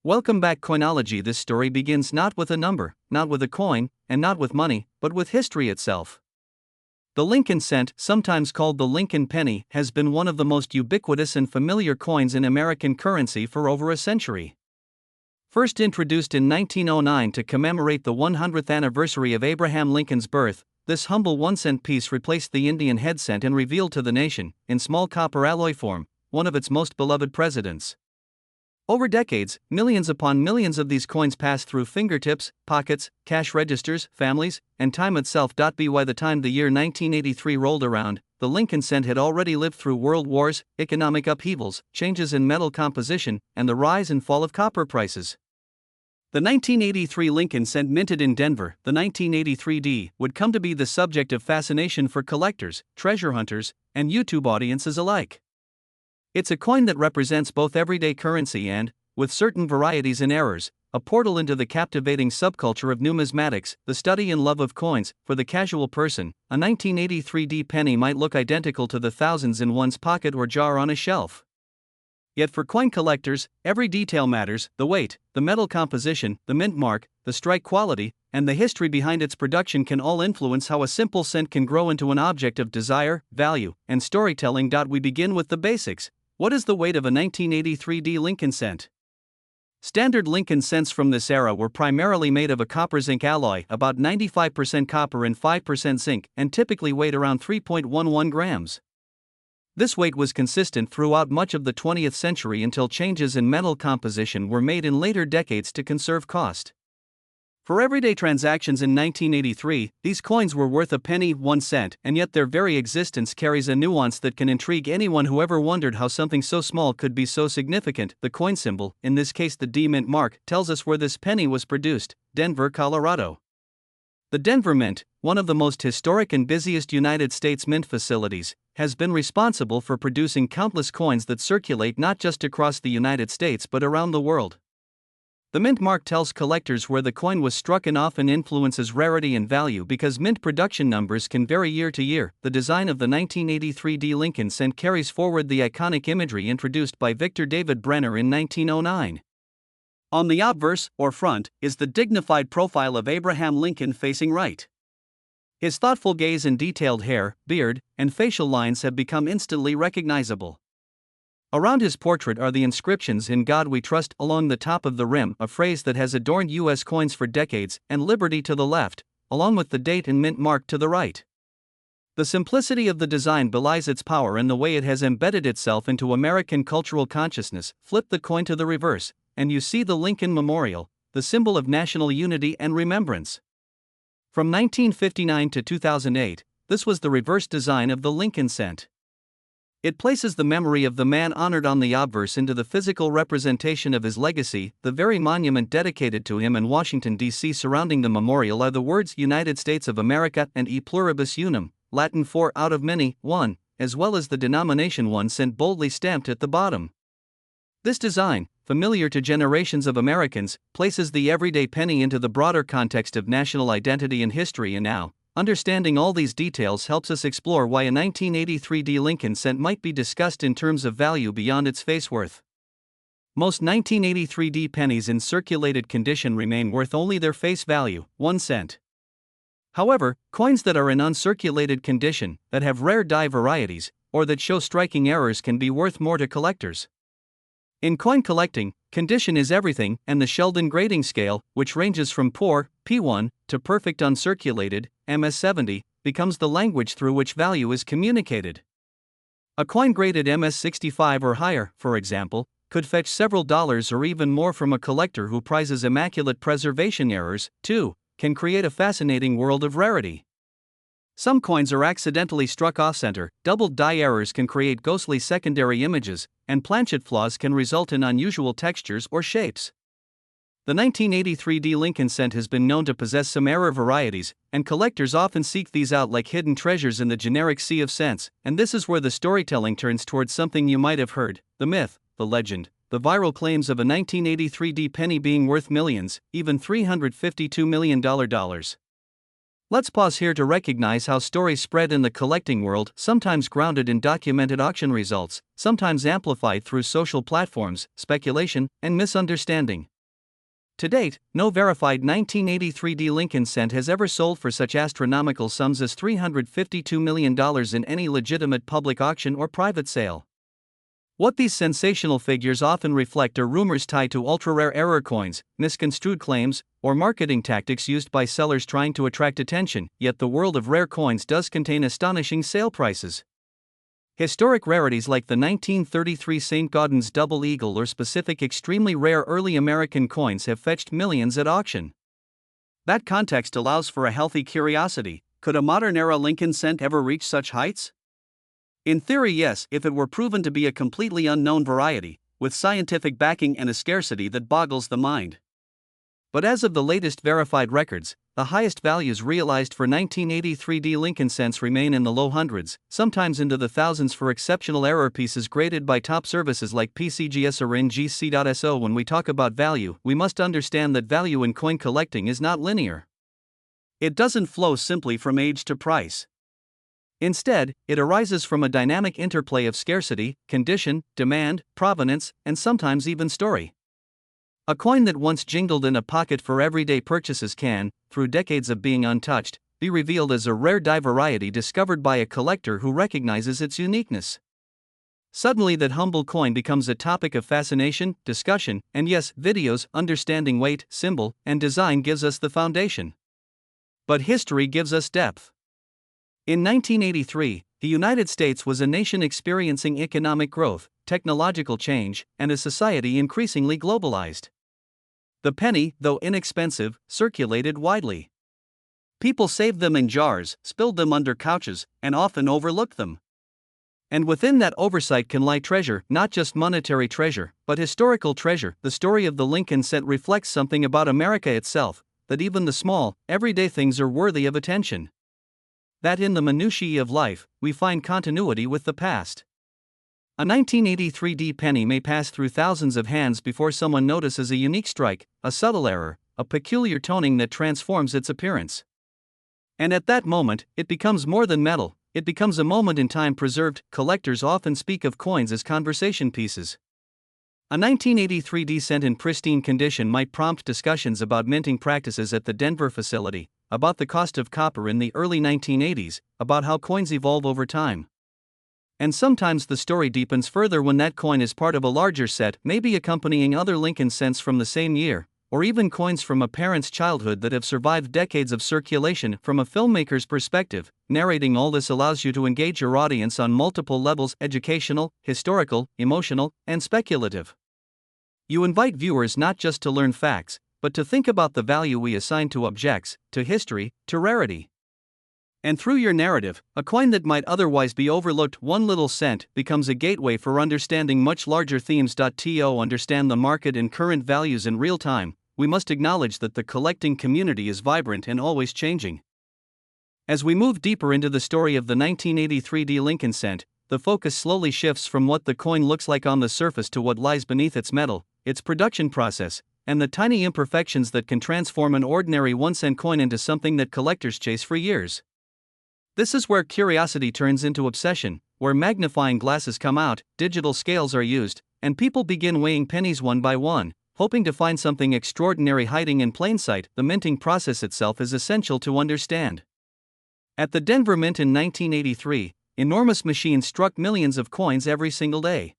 Welcome back, Coinology. This story begins not with a number, not with a coin, and not with money, but with history itself. The Lincoln cent, sometimes called the Lincoln penny, has been one of the most ubiquitous and familiar coins in American currency for over a century. First introduced in 1909 to commemorate the 100th anniversary of Abraham Lincoln's birth, this humble 1-cent piece replaced the Indian head cent and revealed to the nation, in small copper alloy form, one of its most beloved presidents. Over decades, millions upon millions of these coins passed through fingertips, pockets, cash registers, families, and time itself. By the time the year 1983 rolled around, the Lincoln cent had already lived through world wars, economic upheavals, changes in metal composition, and the rise and fall of copper prices. The 1983 Lincoln cent, minted in Denver, the 1983D, would come to be the subject of fascination for collectors, treasure hunters, and YouTube audiences alike. It's a coin that represents both everyday currency and, with certain varieties and errors, a portal into the captivating subculture of numismatics, the study and love of coins. For the casual person, a 1983D penny might look identical to the thousands in one's pocket or jar on a shelf. Yet for coin collectors, every detail matters: the weight, the metal composition, the mint mark, the strike quality, and the history behind its production can all influence how a simple cent can grow into an object of desire, value, and storytelling. We begin with the basics. What is the weight of a 1983D Lincoln cent? Standard Lincoln cents from this era were primarily made of a copper-zinc alloy, about 95% copper and 5% zinc, and typically weighed around 3.11 grams. This weight was consistent throughout much of the 20th century until changes in metal composition were made in later decades to conserve cost. For everyday transactions in 1983, these coins were worth a penny, 1 cent, and yet their very existence carries a nuance that can intrigue anyone who ever wondered how something so small could be so significant. The coin symbol, in this case the D mint mark, tells us where this penny was produced: Denver, Colorado. The Denver Mint, one of the most historic and busiest United States mint facilities, has been responsible for producing countless coins that circulate not just across the United States but around the world. The mint mark tells collectors where the coin was struck and often influences rarity and value because mint production numbers can vary year to year. The design of the 1983D Lincoln cent carries forward the iconic imagery introduced by Victor David Brenner in 1909. On the obverse, or front, is the dignified profile of Abraham Lincoln facing right. His thoughtful gaze and detailed hair, beard, and facial lines have become instantly recognizable. Around his portrait are the inscriptions "In God We Trust" along the top of the rim, a phrase that has adorned U.S. coins for decades, and "Liberty" to the left, along with the date and mint mark to the right. The simplicity of the design belies its power and the way it has embedded itself into American cultural consciousness. Flip the coin to the reverse, and you see the Lincoln Memorial, the symbol of national unity and remembrance. From 1959 to 2008, this was the reverse design of the Lincoln cent. It places the memory of the man honored on the obverse into the physical representation of his legacy. The very monument dedicated to him in Washington, D.C. surrounding the memorial are the words "United States of America" and "E pluribus unum," Latin for "out of many, one," as well as the denomination 1 cent boldly stamped at the bottom. This design, familiar to generations of Americans, places the everyday penny into the broader context of national identity and history. And now, understanding all these details helps us explore why a 1983D Lincoln cent might be discussed in terms of value beyond its face worth. Most 1983D pennies in circulated condition remain worth only their face value, 1 cent. However, coins that are in uncirculated condition, that have rare die varieties, or that show striking errors can be worth more to collectors. In coin collecting, condition is everything, and the Sheldon grading scale, which ranges from poor, P1, to perfect uncirculated, MS70, becomes the language through which value is communicated. A coin graded MS65 or higher, for example, could fetch several dollars or even more from a collector who prizes immaculate preservation. Errors, too, can create a fascinating world of rarity. Some coins are accidentally struck off-center, doubled die errors can create ghostly secondary images, and planchet flaws can result in unusual textures or shapes. The 1983D Lincoln cent has been known to possess some error varieties, and collectors often seek these out like hidden treasures in the generic sea of cents. And this is where the storytelling turns towards something you might have heard: the myth, the legend, the viral claims of a 1983D penny being worth millions, even $352 million. Let's pause here to recognize how stories spread in the collecting world, sometimes grounded in documented auction results, sometimes amplified through social platforms, speculation, and misunderstanding. To date, no verified 1983 Lincoln cent has ever sold for such astronomical sums as $352 million in any legitimate public auction or private sale. What these sensational figures often reflect are rumors tied to ultra-rare error coins, misconstrued claims, or marketing tactics used by sellers trying to attract attention, yet the world of rare coins does contain astonishing sale prices. Historic rarities like the 1933 St. Gaudens Double Eagle or specific extremely rare early American coins have fetched millions at auction. That context allows for a healthy curiosity. Could a modern-era Lincoln cent ever reach such heights? In theory, yes, if it were proven to be a completely unknown variety, with scientific backing and a scarcity that boggles the mind. But as of the latest verified records, the highest values realized for 1983 Lincoln cents remain in the low hundreds, sometimes into the thousands for exceptional error pieces graded by top services like PCGS or NGC.so. When we talk about value, we must understand that value in coin collecting is not linear. It doesn't flow simply from age to price. Instead, it arises from a dynamic interplay of scarcity, condition, demand, provenance, and sometimes even story. A coin that once jingled in a pocket for everyday purchases can, through decades of being untouched, be revealed as a rare die variety discovered by a collector who recognizes its uniqueness. Suddenly, that humble coin becomes a topic of fascination, discussion, and yes, videos. Understanding weight, symbol, and design gives us the foundation. But history gives us depth. In 1983, the United States was a nation experiencing economic growth, technological change, and a society increasingly globalized. The penny, though inexpensive, circulated widely. People saved them in jars, spilled them under couches, and often overlooked them. And within that oversight can lie treasure, not just monetary treasure, but historical treasure. The story of the Lincoln cent reflects something about America itself, that even the small, everyday things are worthy of attention. That in the minutiae of life, we find continuity with the past. A 1983 penny may pass through thousands of hands before someone notices a unique strike, a subtle error, a peculiar toning that transforms its appearance. And at that moment, it becomes more than metal, it becomes a moment in time preserved. Collectors often speak of coins as conversation pieces. A 1983 cent in pristine condition might prompt discussions about minting practices at the Denver facility, about the cost of copper in the early 1980s, about how coins evolve over time. And sometimes the story deepens further when that coin is part of a larger set, maybe accompanying other Lincoln cents from the same year, or even coins from a parent's childhood that have survived decades of circulation. From a filmmaker's perspective, narrating all this allows you to engage your audience on multiple levels: educational, historical, emotional, and speculative. You invite viewers not just to learn facts, but to think about the value we assign to objects, to history, to rarity. And through your narrative, a coin that might otherwise be overlooked, one little cent, becomes a gateway for understanding much larger themes. To understand the market and current values in real time, we must acknowledge that the collecting community is vibrant and always changing. As we move deeper into the story of the 1983 Lincoln cent, the focus slowly shifts from what the coin looks like on the surface to what lies beneath its metal, its production process, and the tiny imperfections that can transform an ordinary 1-cent coin into something that collectors chase for years. This is where curiosity turns into obsession, where magnifying glasses come out, digital scales are used, and people begin weighing pennies one by one, hoping to find something extraordinary hiding in plain sight. The minting process itself is essential to understand. At the Denver Mint in 1983, enormous machines struck millions of coins every single day.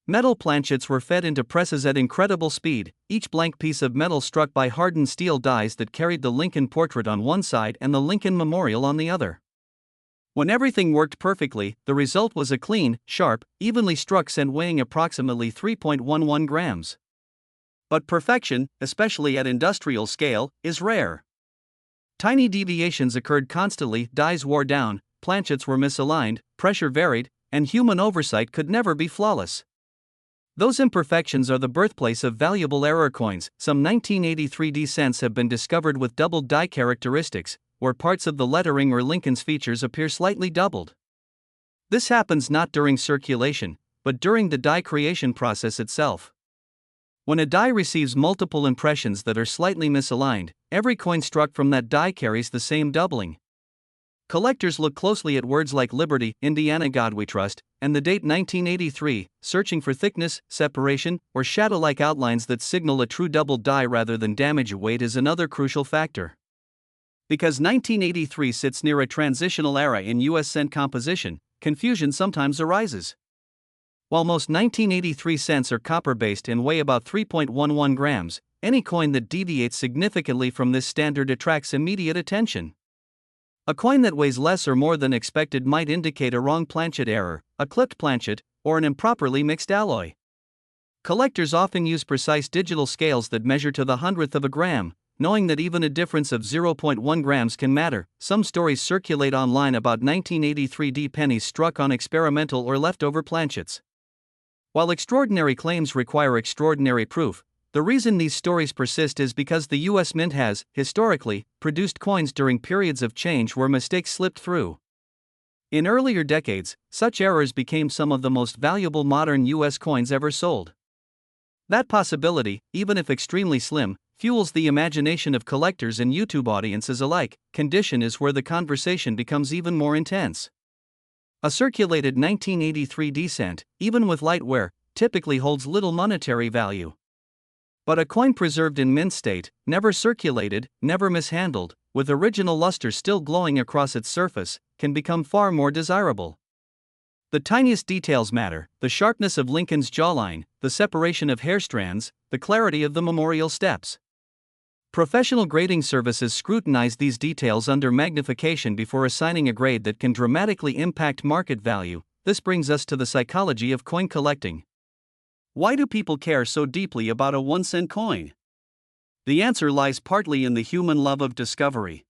Metal planchets were fed into presses at incredible speed, each blank piece of metal struck by hardened steel dies that carried the Lincoln portrait on one side and the Lincoln Memorial on the other. When everything worked perfectly, the result was a clean, sharp, evenly struck cent weighing approximately 3.11 grams. But perfection, especially at industrial scale, is rare. Tiny deviations occurred constantly, dies wore down, planchets were misaligned, pressure varied, and human oversight could never be flawless. Those imperfections are the birthplace of valuable error coins. Some 1983 cents have been discovered with doubled die characteristics, where parts of the lettering or Lincoln's features appear slightly doubled. This happens not during circulation, but during the die creation process itself. When a die receives multiple impressions that are slightly misaligned, every coin struck from that die carries the same doubling. Collectors look closely at words like Liberty, Indiana, God We Trust, and the date 1983, searching for thickness, separation, or shadow-like outlines that signal a true double die rather than damage. Weight is another crucial factor. Because 1983 sits near a transitional era in U.S. cent composition, confusion sometimes arises. While most 1983 cents are copper-based and weigh about 3.11 grams, any coin that deviates significantly from this standard attracts immediate attention. A coin that weighs less or more than expected might indicate a wrong planchet error, a clipped planchet, or an improperly mixed alloy. Collectors often use precise digital scales that measure to the hundredth of a gram, knowing that even a difference of 0.1 grams can matter. Some stories circulate online about 1983 pennies struck on experimental or leftover planchets. While extraordinary claims require extraordinary proof, the reason these stories persist is because the U.S. Mint has, historically, produced coins during periods of change where mistakes slipped through. In earlier decades, such errors became some of the most valuable modern U.S. coins ever sold. That possibility, even if extremely slim, fuels the imagination of collectors and YouTube audiences alike. Condition is where the conversation becomes even more intense. A circulated 1983 cent, even with light wear, typically holds little monetary value. But a coin preserved in mint state, never circulated, never mishandled, with original luster still glowing across its surface, can become far more desirable. The tiniest details matter: the sharpness of Lincoln's jawline, the separation of hair strands, the clarity of the memorial steps. Professional grading services scrutinize these details under magnification before assigning a grade that can dramatically impact market value. This brings us to the psychology of coin collecting. Why do people care so deeply about a 1-cent coin? The answer lies partly in the human love of discovery.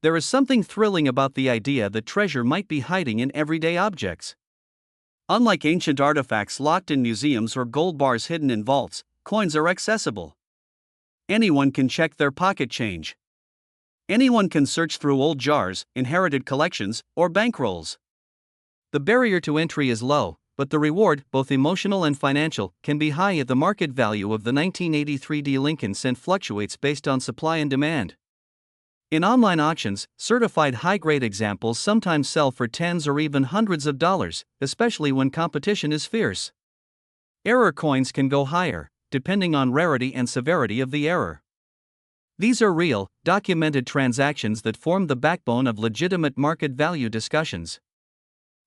There is something thrilling about the idea that treasure might be hiding in everyday objects. Unlike ancient artifacts locked in museums or gold bars hidden in vaults, coins are accessible. Anyone can check their pocket change. Anyone can search through old jars, inherited collections, or bankrolls. The barrier to entry is low, but the reward, both emotional and financial, can be high. The market value of the 1983 Lincoln cent fluctuates based on supply and demand. In online auctions, certified high-grade examples sometimes sell for tens or even hundreds of dollars, especially when competition is fierce. Error coins can go higher, depending on rarity and severity of the error. These are real, documented transactions that form the backbone of legitimate market value discussions.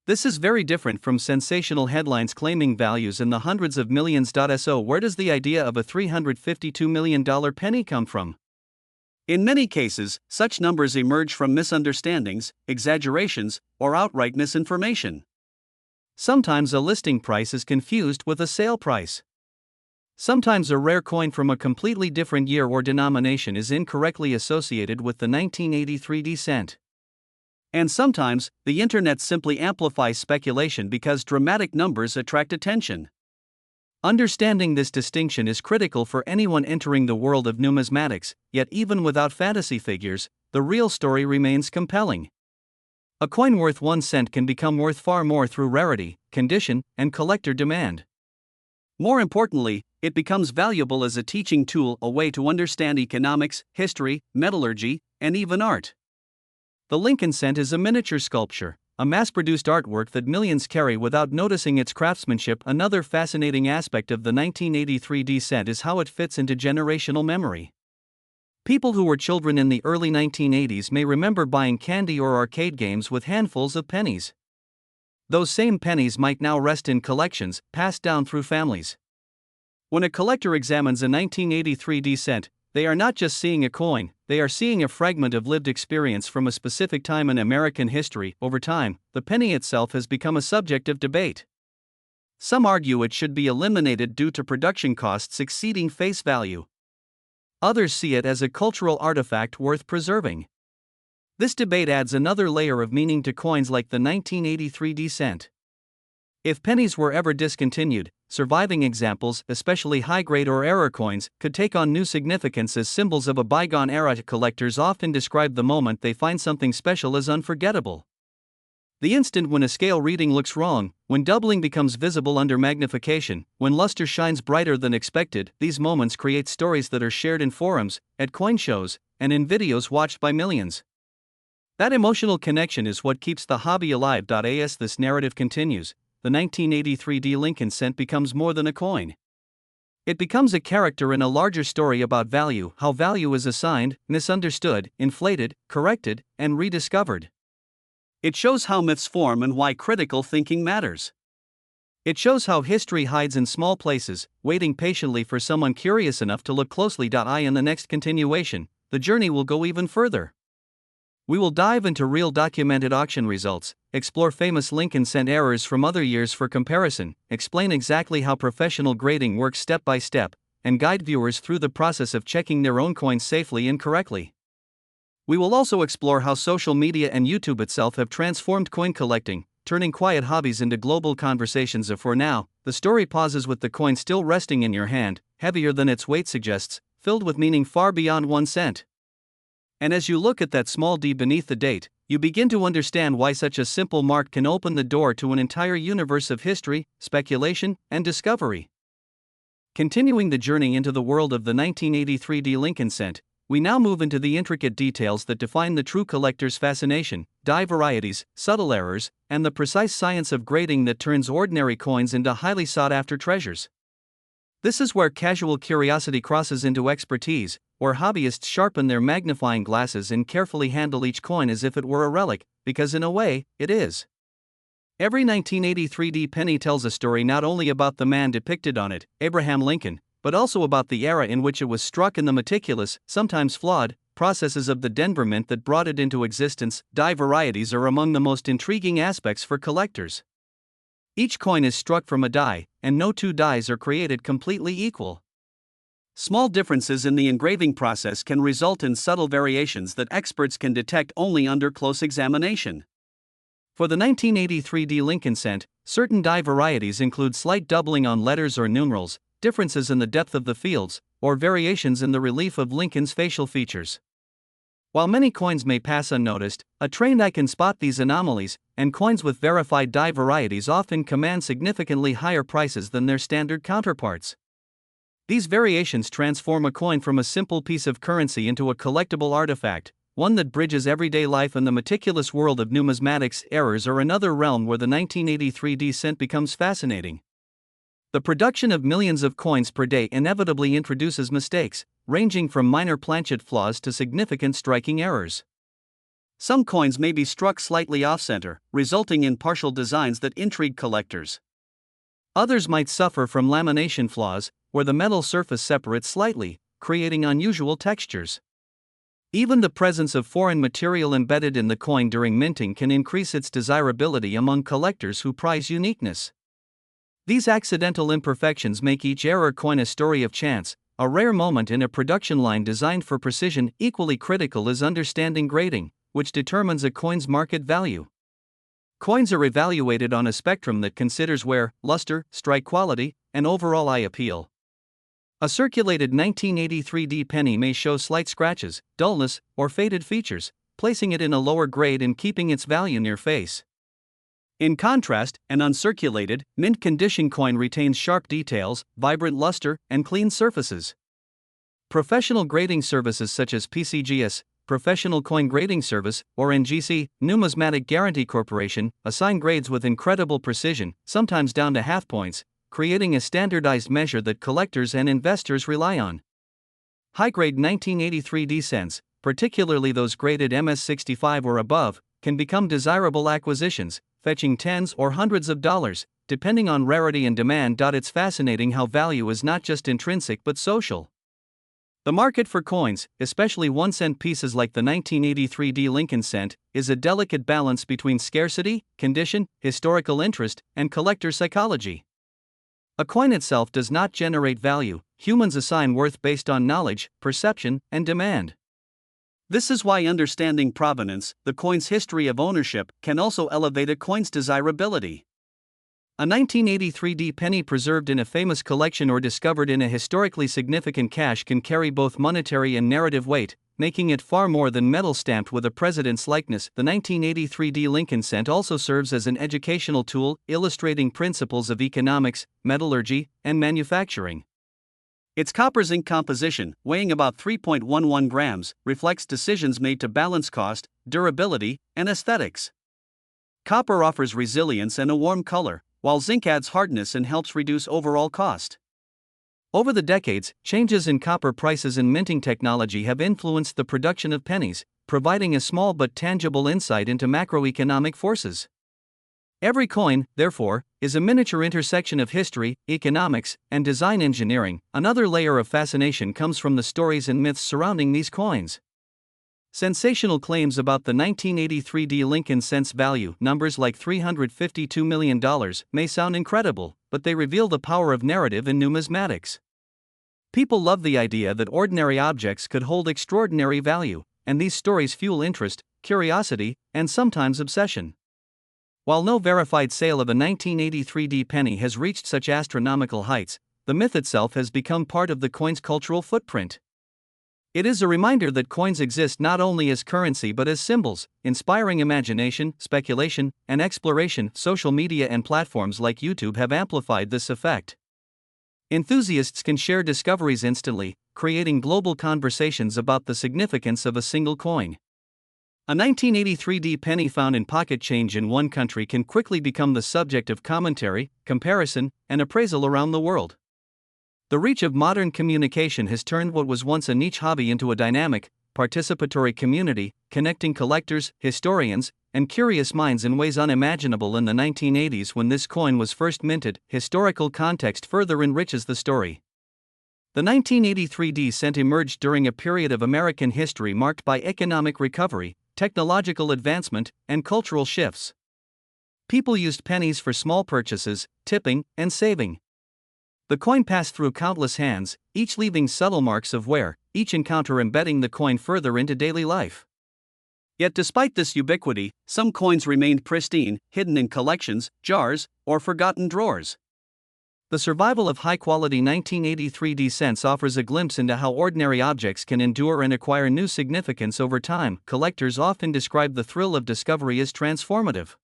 This is very different from sensational headlines claiming values in the hundreds of millions. So, where does the idea of a $352 million penny come from? In many cases, such numbers emerge from misunderstandings, exaggerations, or outright misinformation. Sometimes a listing price is confused with a sale price. Sometimes a rare coin from a completely different year or denomination is incorrectly associated with the 1983 cent. And sometimes, the internet simply amplifies speculation because dramatic numbers attract attention. Understanding this distinction is critical for anyone entering the world of numismatics, yet even without fantasy figures, the real story remains compelling. A coin worth 1 cent can become worth far more through rarity, condition, and collector demand. More importantly, it becomes valuable as a teaching tool, a way to understand economics, history, metallurgy, and even art. The Lincoln cent is a miniature sculpture, a mass-produced artwork that millions carry without noticing its craftsmanship. Another fascinating aspect of the 1983 cent is how it fits into generational memory. People who were children in the early 1980s may remember buying candy or arcade games with handfuls of pennies. Those same pennies might now rest in collections, passed down through families. When a collector examines a 1983 cent, they are not just seeing a coin, they are seeing a fragment of lived experience from a specific time in American history. Over time, the penny itself has become a subject of debate. Some argue it should be eliminated due to production costs exceeding face value. Others see it as a cultural artifact worth preserving. This debate adds another layer of meaning to coins like the 1983 cent. If pennies were ever discontinued, surviving examples, especially high-grade or error coins, could take on new significance as symbols of a bygone era. Collectors often describe the moment they find something special as unforgettable. The instant when a scale reading looks wrong, when doubling becomes visible under magnification, when luster shines brighter than expected. These moments create stories that are shared in forums, at coin shows, and in videos watched by millions. That emotional connection is what keeps the hobby alive. As this narrative continues, the 1983 D Lincoln cent becomes more than a coin. It becomes a character in a larger story about value, how value is assigned, misunderstood, inflated, corrected, and rediscovered. It shows how myths form and why critical thinking matters. It shows how history hides in small places, waiting patiently for someone curious enough to look closely. In the next continuation, the journey will go even further. We will dive into real documented auction results, explore famous Lincoln cent errors from other years for comparison, explain exactly how professional grading works step by step, and guide viewers through the process of checking their own coins safely and correctly. We will also explore how social media and YouTube itself have transformed coin collecting, turning quiet hobbies into global conversations. For now, the story pauses with the coin still resting in your hand, heavier than its weight suggests, filled with meaning far beyond 1 cent. And as you look at that small D beneath the date, you begin to understand why such a simple mark can open the door to an entire universe of history, speculation, and discovery. Continuing the journey into the world of the 1983 D Lincoln cent, we now move into the intricate details that define the true collector's fascination: die varieties, subtle errors, and the precise science of grading that turns ordinary coins into highly sought-after treasures. This is where casual curiosity crosses into expertise, where hobbyists sharpen their magnifying glasses and carefully handle each coin as if it were a relic, because in a way, it is. Every 1983 D penny tells a story not only about the man depicted on it, Abraham Lincoln, but also about the era in which it was struck and the meticulous, sometimes flawed, processes of the Denver Mint that brought it into existence. Die varieties are among the most intriguing aspects for collectors. Each coin is struck from a die, and no two dies are created completely equal. Small differences in the engraving process can result in subtle variations that experts can detect only under close examination. For the 1983 D Lincoln cent, certain die varieties include slight doubling on letters or numerals, differences in the depth of the fields, or variations in the relief of Lincoln's facial features. While many coins may pass unnoticed, a trained eye can spot these anomalies, and coins with verified die varieties often command significantly higher prices than their standard counterparts. These variations transform a coin from a simple piece of currency into a collectible artifact, one that bridges everyday life and the meticulous world of numismatics. Errors are another realm where the 1983 D cent becomes fascinating. The production of millions of coins per day inevitably introduces mistakes, ranging from minor planchet flaws to significant striking errors. Some coins may be struck slightly off-center, resulting in partial designs that intrigue collectors. Others might suffer from lamination flaws, where the metal surface separates slightly, creating unusual textures. Even the presence of foreign material embedded in the coin during minting can increase its desirability among collectors who prize uniqueness. These accidental imperfections make each error coin a story of chance, a rare moment in a production line designed for precision. Equally critical is understanding grading, which determines a coin's market value. Coins are evaluated on a spectrum that considers wear, luster, strike quality, and overall eye appeal. A circulated 1983 D penny may show slight scratches, dullness, or faded features, placing it in a lower grade and keeping its value near face. In contrast, an uncirculated, mint condition coin retains sharp details, vibrant luster, and clean surfaces. Professional grading services such as PCGS, Professional Coin Grading Service, or NGC, Numismatic Guarantee Corporation, assign grades with incredible precision, sometimes down to half points, creating a standardized measure that collectors and investors rely on. High-grade 1983 D cents, particularly those graded MS65 or above, can become desirable acquisitions, fetching tens or hundreds of dollars, depending on rarity and demand. It's fascinating how value is not just intrinsic but social. The market for coins, especially 1-cent pieces like the 1983 D Lincoln cent, is a delicate balance between scarcity, condition, historical interest, and collector psychology. A coin itself does not generate value, humans assign worth based on knowledge, perception, and demand. This is why understanding provenance, the coin's history of ownership, can also elevate a coin's desirability. A 1983 D penny preserved in a famous collection or discovered in a historically significant cache can carry both monetary and narrative weight, making it far more than metal stamped with a president's likeness. The 1983 D Lincoln cent also serves as an educational tool, illustrating principles of economics, metallurgy, and manufacturing. Its copper zinc composition, weighing about 3.11 grams, reflects decisions made to balance cost, durability, and aesthetics. Copper offers resilience and a warm color, while zinc adds hardness and helps reduce overall cost. Over the decades, changes in copper prices and minting technology have influenced the production of pennies, providing a small but tangible insight into macroeconomic forces. Every coin, therefore, is a miniature intersection of history, economics, and design engineering. Another layer of fascination comes from the stories and myths surrounding these coins. Sensational claims about the 1983 Lincoln cents value, numbers like $352 million, may sound incredible, but they reveal the power of narrative in numismatics. People love the idea that ordinary objects could hold extraordinary value, and these stories fuel interest, curiosity, and sometimes obsession. While no verified sale of a 1983 penny has reached such astronomical heights, the myth itself has become part of the coin's cultural footprint. It is a reminder that coins exist not only as currency but as symbols, inspiring imagination, speculation, and exploration. Social media and platforms like YouTube have amplified this effect. Enthusiasts can share discoveries instantly, creating global conversations about the significance of a single coin. A 1983 penny found in pocket change in one country can quickly become the subject of commentary, comparison, and appraisal around the world. The reach of modern communication has turned what was once a niche hobby into a dynamic, participatory community, connecting collectors, historians, and curious minds in ways unimaginable in the 1980s when this coin was first minted. Historical context further enriches the story. The 1983 cent emerged during a period of American history marked by economic recovery, technological advancement, and cultural shifts. People used pennies for small purchases, tipping, and saving. The coin passed through countless hands, each leaving subtle marks of wear, each encounter embedding the coin further into daily life. Yet despite this ubiquity, some coins remained pristine, hidden in collections, jars, or forgotten drawers. The survival of high-quality 1983 cents offers a glimpse into how ordinary objects can endure and acquire new significance over time. Collectors often describe the thrill of discovery as transformative.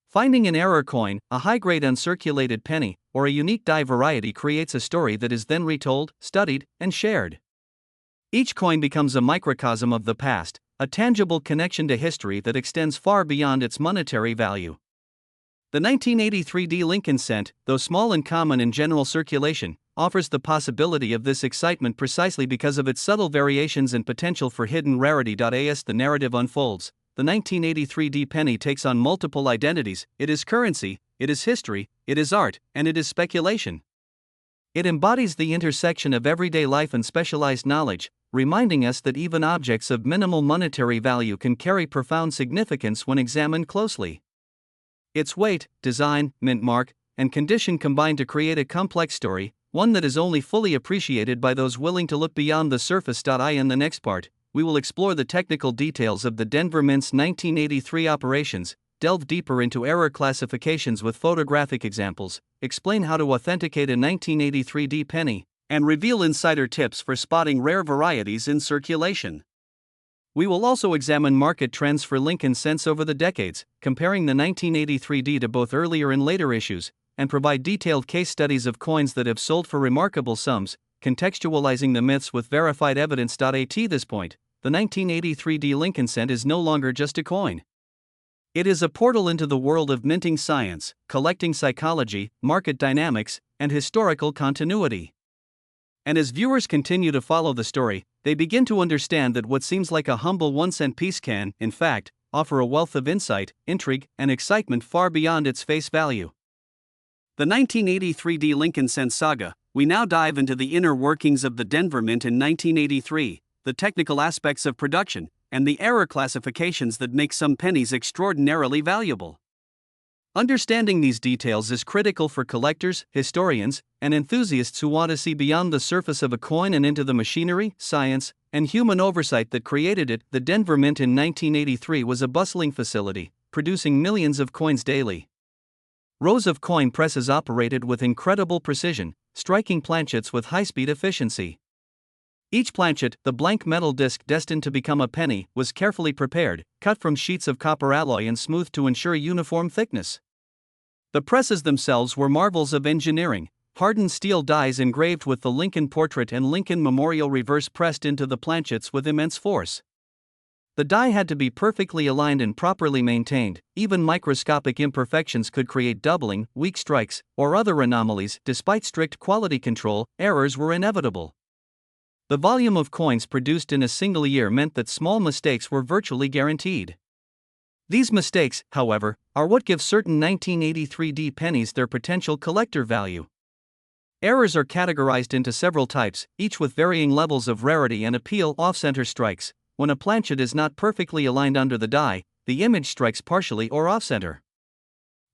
Finding an error coin, a high-grade uncirculated penny, or a unique die variety creates a story that is then retold, studied, and shared. Each coin becomes a microcosm of the past, a tangible connection to history that extends far beyond its monetary value. The 1983 Lincoln cent, though small and common in general circulation, offers the possibility of this excitement precisely because of its subtle variations and potential for hidden rarity. As the narrative unfolds, the 1983 penny takes on multiple identities. It is currency, it is history, it is art, and it is speculation. It embodies the intersection of everyday life and specialized knowledge, reminding us that even objects of minimal monetary value can carry profound significance when examined closely. Its weight, design, mint mark, and condition combine to create a complex story, one that is only fully appreciated by those willing to look beyond the surface. In the next part, we will explore the technical details of the Denver Mint's 1983 operations, delve deeper into error classifications with photographic examples, explain how to authenticate a 1983 penny, and reveal insider tips for spotting rare varieties in circulation. We will also examine market trends for Lincoln cents over the decades, comparing the 1983 to both earlier and later issues, and provide detailed case studies of coins that have sold for remarkable sums, contextualizing the myths with verified evidence. At this point, the 1983 Lincoln cent is no longer just a coin. It is a portal into the world of minting science, collecting psychology, market dynamics, and historical continuity. And as viewers continue to follow the story, they begin to understand that what seems like a humble 1-cent piece can, in fact, offer a wealth of insight, intrigue, and excitement far beyond its face value. The 1983 Lincoln cent saga. We now dive into the inner workings of the Denver Mint in 1983, the technical aspects of production, and the error classifications that make some pennies extraordinarily valuable. Understanding these details is critical for collectors, historians, and enthusiasts who want to see beyond the surface of a coin and into the machinery, science, and human oversight that created it. The Denver Mint in 1983 was a bustling facility, producing millions of coins daily. Rows of coin presses operated with incredible precision, striking planchets with high-speed efficiency. Each planchet, the blank metal disc destined to become a penny, was carefully prepared, cut from sheets of copper alloy and smoothed to ensure uniform thickness. The presses themselves were marvels of engineering, hardened steel dies engraved with the Lincoln portrait and Lincoln Memorial reverse pressed into the planchets with immense force. The die had to be perfectly aligned and properly maintained. Even microscopic imperfections could create doubling, weak strikes, or other anomalies. Despite strict quality control, errors were inevitable. The volume of coins produced in a single year meant that small mistakes were virtually guaranteed. These mistakes, however, are what give certain 1983D pennies their potential collector value. Errors are categorized into several types, each with varying levels of rarity and appeal. Off-center strikes. When a planchet is not perfectly aligned under the die, the image strikes partially or off-center.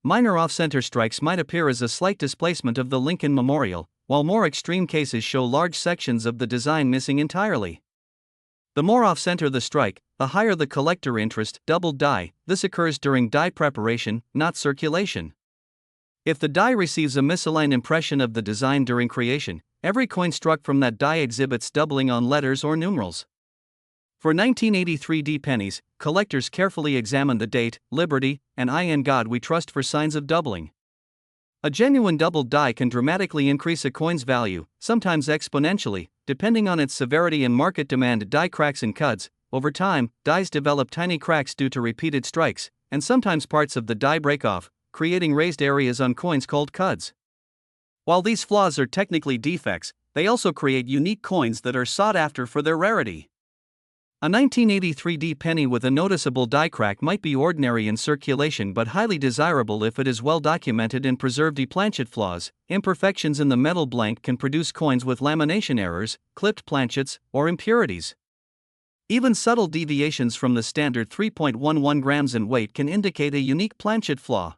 Minor off-center strikes might appear as a slight displacement of the Lincoln Memorial, while more extreme cases show large sections of the design missing entirely. The more off-center the strike, the higher the collector interest. Doubled die. This occurs during die preparation, not circulation. If the die receives a misaligned impression of the design during creation, every coin struck from that die exhibits doubling on letters or numerals. For 1983D pennies, collectors carefully examine the date, Liberty, and I in God We Trust for signs of doubling. A genuine doubled die can dramatically increase a coin's value, sometimes exponentially, depending on its severity and market demand. Die cracks and cuts. Over time, dies develop tiny cracks due to repeated strikes, and sometimes parts of the die break off, creating raised areas on coins called cuds. While these flaws are technically defects, they also create unique coins that are sought after for their rarity. A 1983D penny with a noticeable die crack might be ordinary in circulation but highly desirable if it is well documented and preserved. Planchet flaws. Imperfections in the metal blank can produce coins with lamination errors, clipped planchets, or impurities. Even subtle deviations from the standard 3.11 grams in weight can indicate a unique planchet flaw.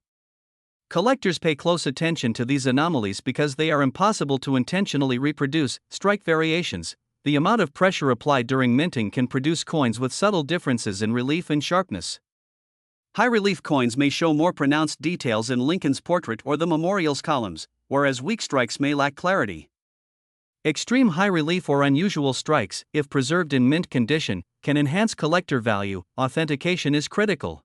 Collectors pay close attention to these anomalies because they are impossible to intentionally reproduce. Strike variations. The amount of pressure applied during minting can produce coins with subtle differences in relief and sharpness. High-relief coins may show more pronounced details in Lincoln's portrait or the memorial's columns, whereas weak strikes may lack clarity. Extreme high-relief or unusual strikes, if preserved in mint condition, can enhance collector value. Authentication is critical.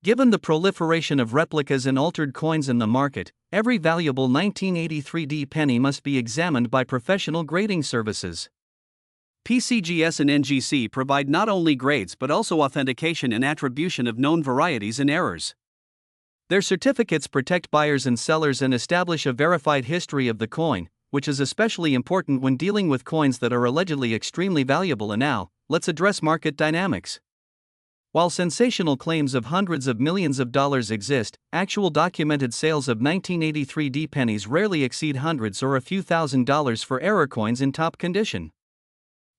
Given the proliferation of replicas and altered coins in the market, every valuable 1983D penny must be examined by professional grading services. PCGS and NGC provide not only grades but also authentication and attribution of known varieties and errors. Their certificates protect buyers and sellers and establish a verified history of the coin, which is especially important when dealing with coins that are allegedly extremely valuable. And now, let's address market dynamics. While sensational claims of hundreds of millions of dollars exist, actual documented sales of 1983D pennies rarely exceed hundreds or a few $1,000s for error coins in top condition.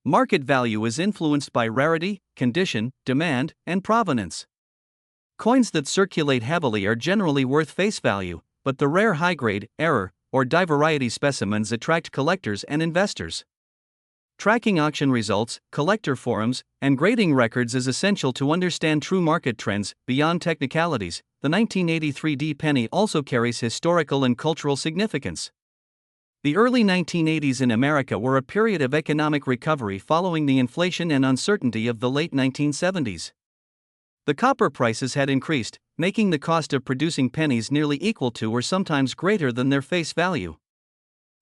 Market value is influenced by rarity, condition, demand, and provenance. Coins that circulate heavily are generally worth face value, but the rare high-grade, error, or die variety specimens attract collectors and investors. Tracking auction results, collector forums, and grading records is essential to understand true market trends. Beyond technicalities, the 1983D penny also carries historical and cultural significance. The early 1980s in America were a period of economic recovery following the inflation and uncertainty of the late 1970s. The copper prices had increased, making the cost of producing pennies nearly equal to or sometimes greater than their face value.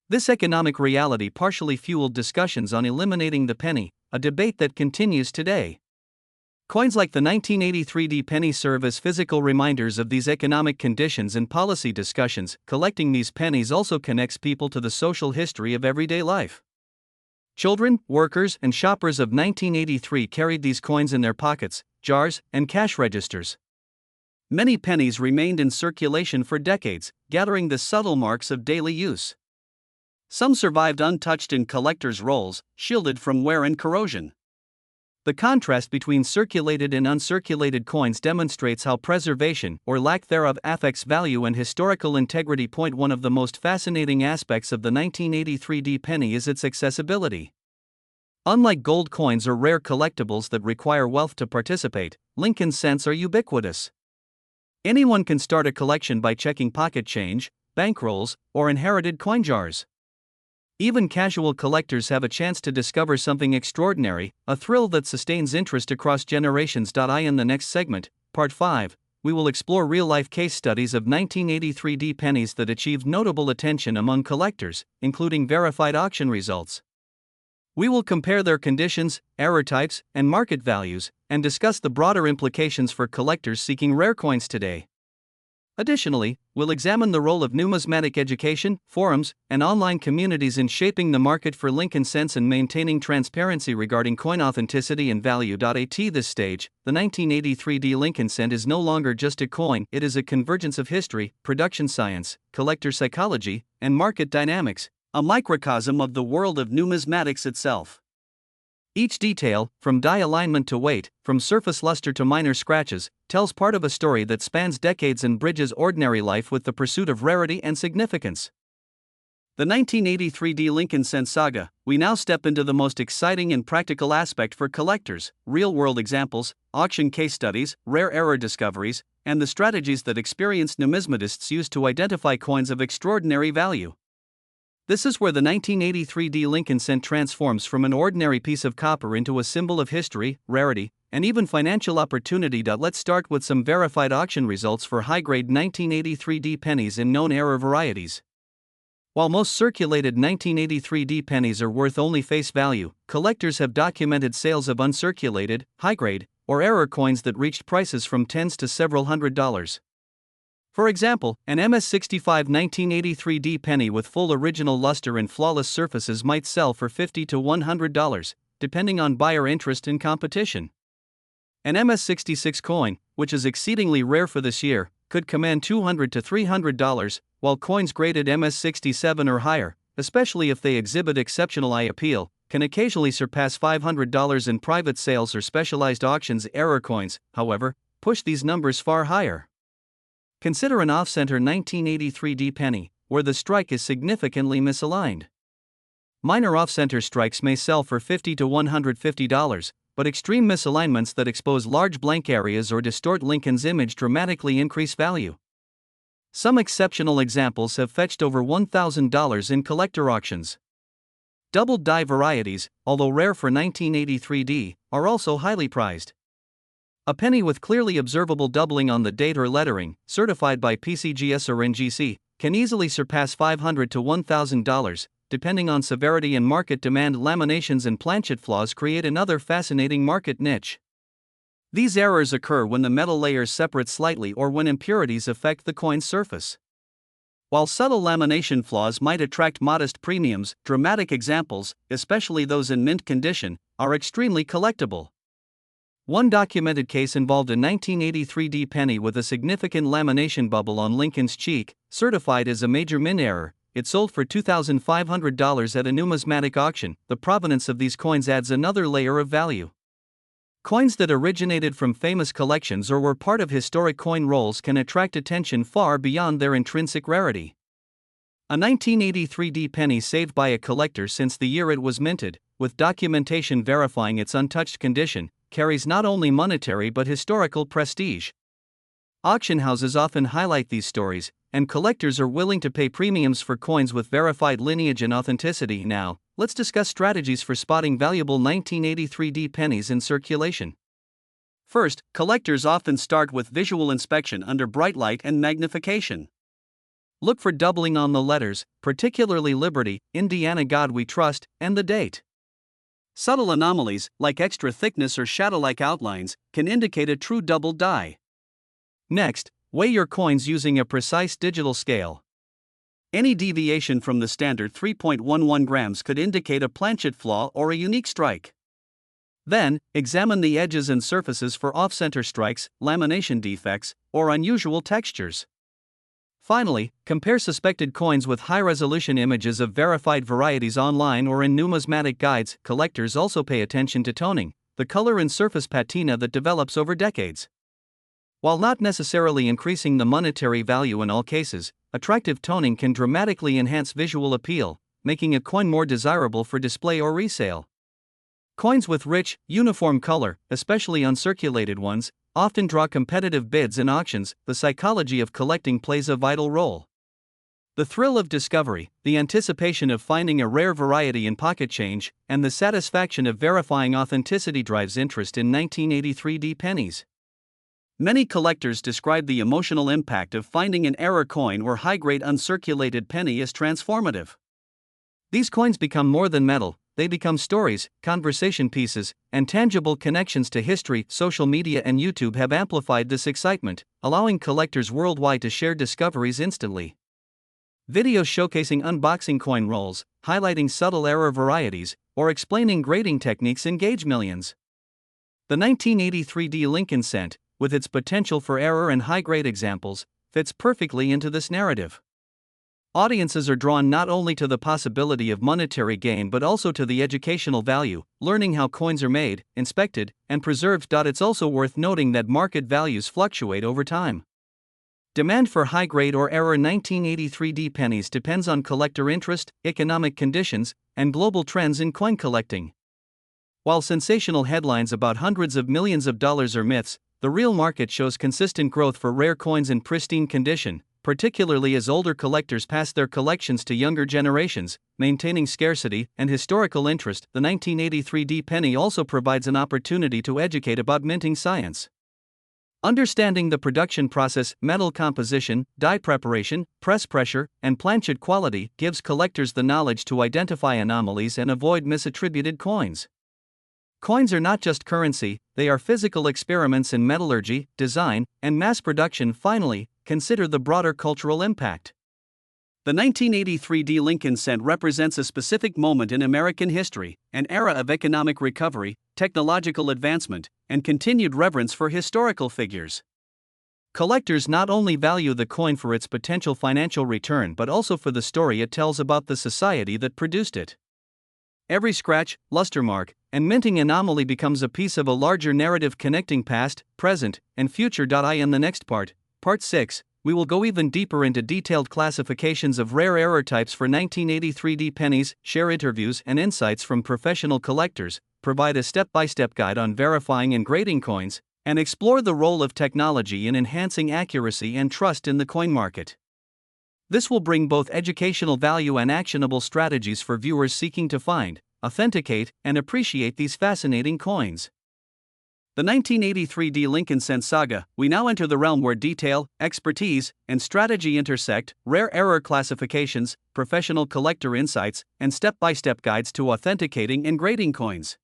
This economic reality partially fueled discussions on eliminating the penny, a debate that continues today. Coins like the 1983D penny serve as physical reminders of these economic conditions and policy discussions. Collecting these pennies also connects people to the social history of everyday life. Children, workers, and shoppers of 1983 carried these coins in their pockets, jars, and cash registers. Many pennies remained in circulation for decades, gathering the subtle marks of daily use. Some survived untouched in collectors' rolls, shielded from wear and corrosion. The contrast between circulated and uncirculated coins demonstrates how preservation, or lack thereof, affects value and historical integrity. One of the most fascinating aspects of the 1983D penny is its accessibility. Unlike gold coins or rare collectibles that require wealth to participate, Lincoln cents are ubiquitous. Anyone can start a collection by checking pocket change, bankrolls, or inherited coin jars. Even casual collectors have a chance to discover something extraordinary, a thrill that sustains interest across generations. In the next segment, Part 5, we will explore real-life case studies of 1983 pennies that achieved notable attention among collectors, including verified auction results. We will compare their conditions, error types, and market values, and discuss the broader implications for collectors seeking rare coins today. Additionally, we'll examine the role of numismatic education, forums, and online communities in shaping the market for Lincoln cents and maintaining transparency regarding coin authenticity and value. At this stage, the 1983 Lincoln cent is no longer just a coin, it is a convergence of history, production science, collector psychology, and market dynamics, a microcosm of the world of numismatics itself. Each detail, from die alignment to weight, from surface luster to minor scratches, tells part of a story that spans decades and bridges ordinary life with the pursuit of rarity and significance. The 1983 Lincoln cent saga. We now step into the most exciting and practical aspect for collectors: real-world examples, auction case studies, rare error discoveries, and the strategies that experienced numismatists use to identify coins of extraordinary value. This is where the 1983 Lincoln cent transforms from an ordinary piece of copper into a symbol of history, rarity, and even financial opportunity. Let's start with some verified auction results for high-grade 1983 pennies in known error varieties. While most circulated 1983 pennies are worth only face value, collectors have documented sales of uncirculated, high-grade, or error coins that reached prices from tens to several $100s. For example, an MS-65 1983 penny with full original luster and flawless surfaces might sell for $50 to $100, depending on buyer interest and competition. An MS-66 coin, which is exceedingly rare for this year, could command $200 to $300, while coins graded MS-67 or higher, especially if they exhibit exceptional eye appeal, can occasionally surpass $500 in private sales or specialized auctions. Error coins, however, push these numbers far higher. Consider an off-center 1983 penny, where the strike is significantly misaligned. Minor off-center strikes may sell for $50 to $150, but extreme misalignments that expose large blank areas or distort Lincoln's image dramatically increase value. Some exceptional examples have fetched over $1,000 in collector auctions. Doubled die varieties, although rare for 1983, are also highly prized. A penny with clearly observable doubling on the date or lettering, certified by PCGS or NGC, can easily surpass $500 to $1,000, depending on severity and market demand. Laminations and planchet flaws create another fascinating market niche. These errors occur when the metal layers separate slightly or when impurities affect the coin's surface. While subtle lamination flaws might attract modest premiums, dramatic examples, especially those in mint condition, are extremely collectible. One documented case involved a 1983 penny with a significant lamination bubble on Lincoln's cheek, certified as a major mint error. It sold for $2,500 at a numismatic auction. The provenance of these coins adds another layer of value. Coins that originated from famous collections or were part of historic coin rolls can attract attention far beyond their intrinsic rarity. A 1983 penny saved by a collector since the year it was minted, with documentation verifying its untouched condition, carries not only monetary but historical prestige. Auction houses often highlight these stories, and collectors are willing to pay premiums for coins with verified lineage and authenticity. Now, let's discuss strategies for spotting valuable 1983 pennies in circulation. First, collectors often start with visual inspection under bright light and magnification. Look for doubling on the letters, particularly Liberty, Indiana God We Trust, and the date. Subtle anomalies, like extra thickness or shadow-like outlines, can indicate a true double die. Next, weigh your coins using a precise digital scale. Any deviation from the standard 3.11 grams could indicate a planchet flaw or a unique strike. Then, examine the edges and surfaces for off-center strikes, lamination defects, or unusual textures. Finally, compare suspected coins with high-resolution images of verified varieties online or in numismatic guides. Collectors also pay attention to toning, the color and surface patina that develops over decades. While not necessarily increasing the monetary value in all cases, attractive toning can dramatically enhance visual appeal, making a coin more desirable for display or resale. Coins with rich, uniform color, especially uncirculated ones, often draw competitive bids in auctions. The psychology of collecting plays a vital role. The thrill of discovery, the anticipation of finding a rare variety in pocket change, and the satisfaction of verifying authenticity drives interest in 1983 pennies. Many collectors describe the emotional impact of finding an error coin or high-grade uncirculated penny as transformative. These coins become more than metal, they become stories, conversation pieces, and tangible connections to history. Social media and YouTube have amplified this excitement, allowing collectors worldwide to share discoveries instantly. Videos showcasing unboxing coin rolls, highlighting subtle error varieties, or explaining grading techniques engage millions. The 1983 Lincoln cent, with its potential for error and high-grade examples, fits perfectly into this narrative. Audiences are drawn not only to the possibility of monetary gain but also to the educational value, learning how coins are made, inspected, and preserved. It's also worth noting that market values fluctuate over time. Demand for high-grade or error 1983 pennies depends on collector interest, economic conditions, and global trends in coin collecting. While sensational headlines about hundreds of millions of dollars are myths, the real market shows consistent growth for rare coins in pristine condition, particularly as older collectors pass their collections to younger generations, maintaining scarcity and historical interest. The 1983 penny also provides an opportunity to educate about minting science. Understanding the production process, metal composition, die preparation, press pressure, and planchet quality gives collectors the knowledge to identify anomalies and avoid misattributed coins. Coins are not just currency, they are physical experiments in metallurgy, design, and mass production. Finally, consider the broader cultural impact. The 1983 Lincoln cent represents a specific moment in American history, an era of economic recovery, technological advancement, and continued reverence for historical figures. Collectors not only value the coin for its potential financial return but also for the story it tells about the society that produced it. Every scratch, luster mark, and minting anomaly becomes a piece of a larger narrative connecting past, present, and future. In the next part, Part 6, we will go even deeper into detailed classifications of rare error types for 1983 pennies, share interviews and insights from professional collectors, provide a step-by-step guide on verifying and grading coins, and explore the role of technology in enhancing accuracy and trust in the coin market. This will bring both educational value and actionable strategies for viewers seeking to find, authenticate, and appreciate these fascinating coins. The 1983 Lincoln cent saga. We now enter the realm where detail, expertise, and strategy intersect, rare error classifications, professional collector insights, and step-by-step guides to authenticating and grading coins.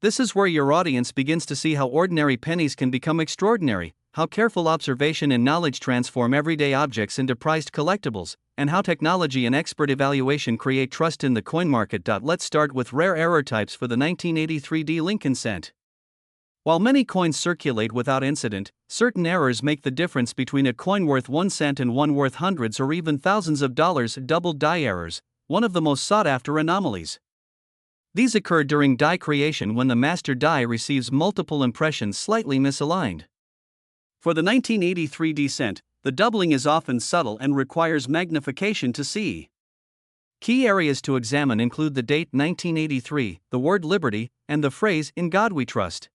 This is where your audience begins to see how ordinary pennies can become extraordinary, how careful observation and knowledge transform everyday objects into prized collectibles, and how technology and expert evaluation create trust in the coin market. Let's start with rare error types for the 1983 Lincoln cent. While many coins circulate without incident, certain errors make the difference between a coin worth 1 cent and one worth hundreds or even thousands of dollars. Double die errors, one of the most sought-after anomalies. These occur during die creation when the master die receives multiple impressions slightly misaligned. For the 1983 cent, the doubling is often subtle and requires magnification to see. Key areas to examine include the date 1983, the word liberty, and the phrase "In God We Trust."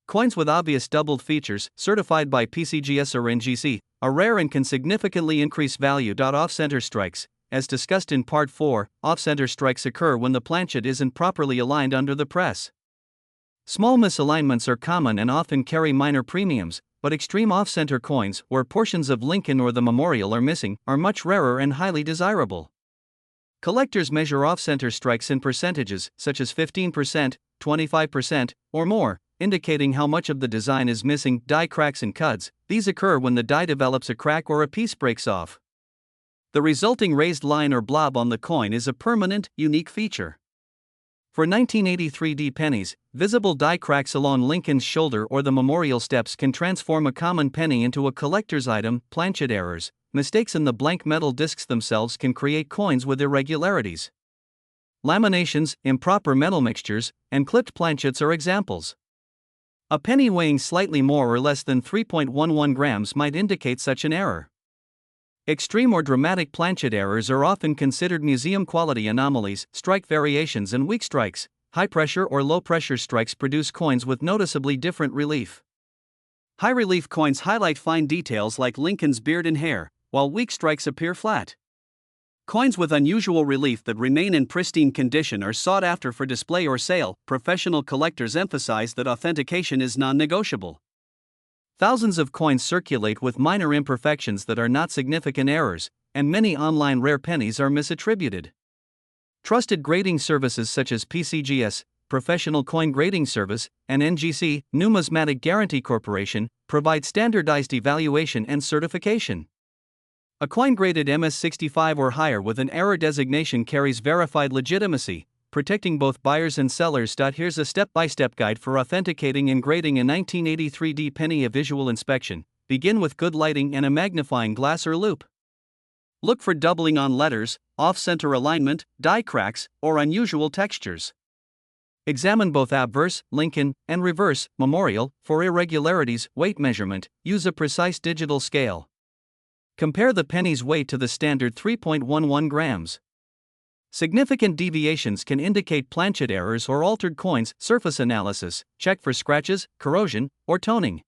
Coins with obvious doubled features, certified by PCGS or NGC, are rare and can significantly increase value. Off-center strikes. As discussed in Part 4, off-center strikes occur when the planchet isn't properly aligned under the press. Small misalignments are common and often carry minor premiums, but extreme off-center coins, where portions of Lincoln or the memorial are missing, are much rarer and highly desirable. Collectors measure off-center strikes in percentages, such as 15%, 25%, or more, indicating how much of the design is missing. Die cracks and cuts. These occur when the die develops a crack or a piece breaks off. The resulting raised line or blob on the coin is a permanent, unique feature. For 1983 pennies, visible die cracks along Lincoln's shoulder or the memorial steps can transform a common penny into a collector's item. Planchet errors. Mistakes in the blank metal discs themselves can create coins with irregularities. Laminations, improper metal mixtures, and clipped planchets are examples. A penny weighing slightly more or less than 3.11 grams might indicate such an error. Extreme or dramatic planchet errors are often considered museum-quality anomalies. Strike variations and weak strikes. High-pressure or low-pressure strikes produce coins with noticeably different relief. High-relief coins highlight fine details like Lincoln's beard and hair, while weak strikes appear flat. Coins with unusual relief that remain in pristine condition are sought after for display or sale. Professional collectors emphasize that authentication is non-negotiable. Thousands of coins circulate with minor imperfections that are not significant errors, and many online rare pennies are misattributed. Trusted grading services such as PCGS, Professional Coin Grading Service, and NGC, Numismatic Guarantee Corporation, provide standardized evaluation and certification. A coin graded MS65 or higher with an error designation carries verified legitimacy, protecting both buyers and sellers. Here's a step-by-step guide for authenticating and grading a 1983D penny. A visual inspection. Begin with good lighting and a magnifying glass or loupe. Look for doubling on letters, off-center alignment, die cracks, or unusual textures. Examine both obverse, Lincoln, and reverse, Memorial, for irregularities. Weight measurement. Use a precise digital scale. Compare the penny's weight to the standard 3.11 grams. Significant deviations can indicate planchet errors or altered coins. Surface analysis. Check for scratches, corrosion, or toning.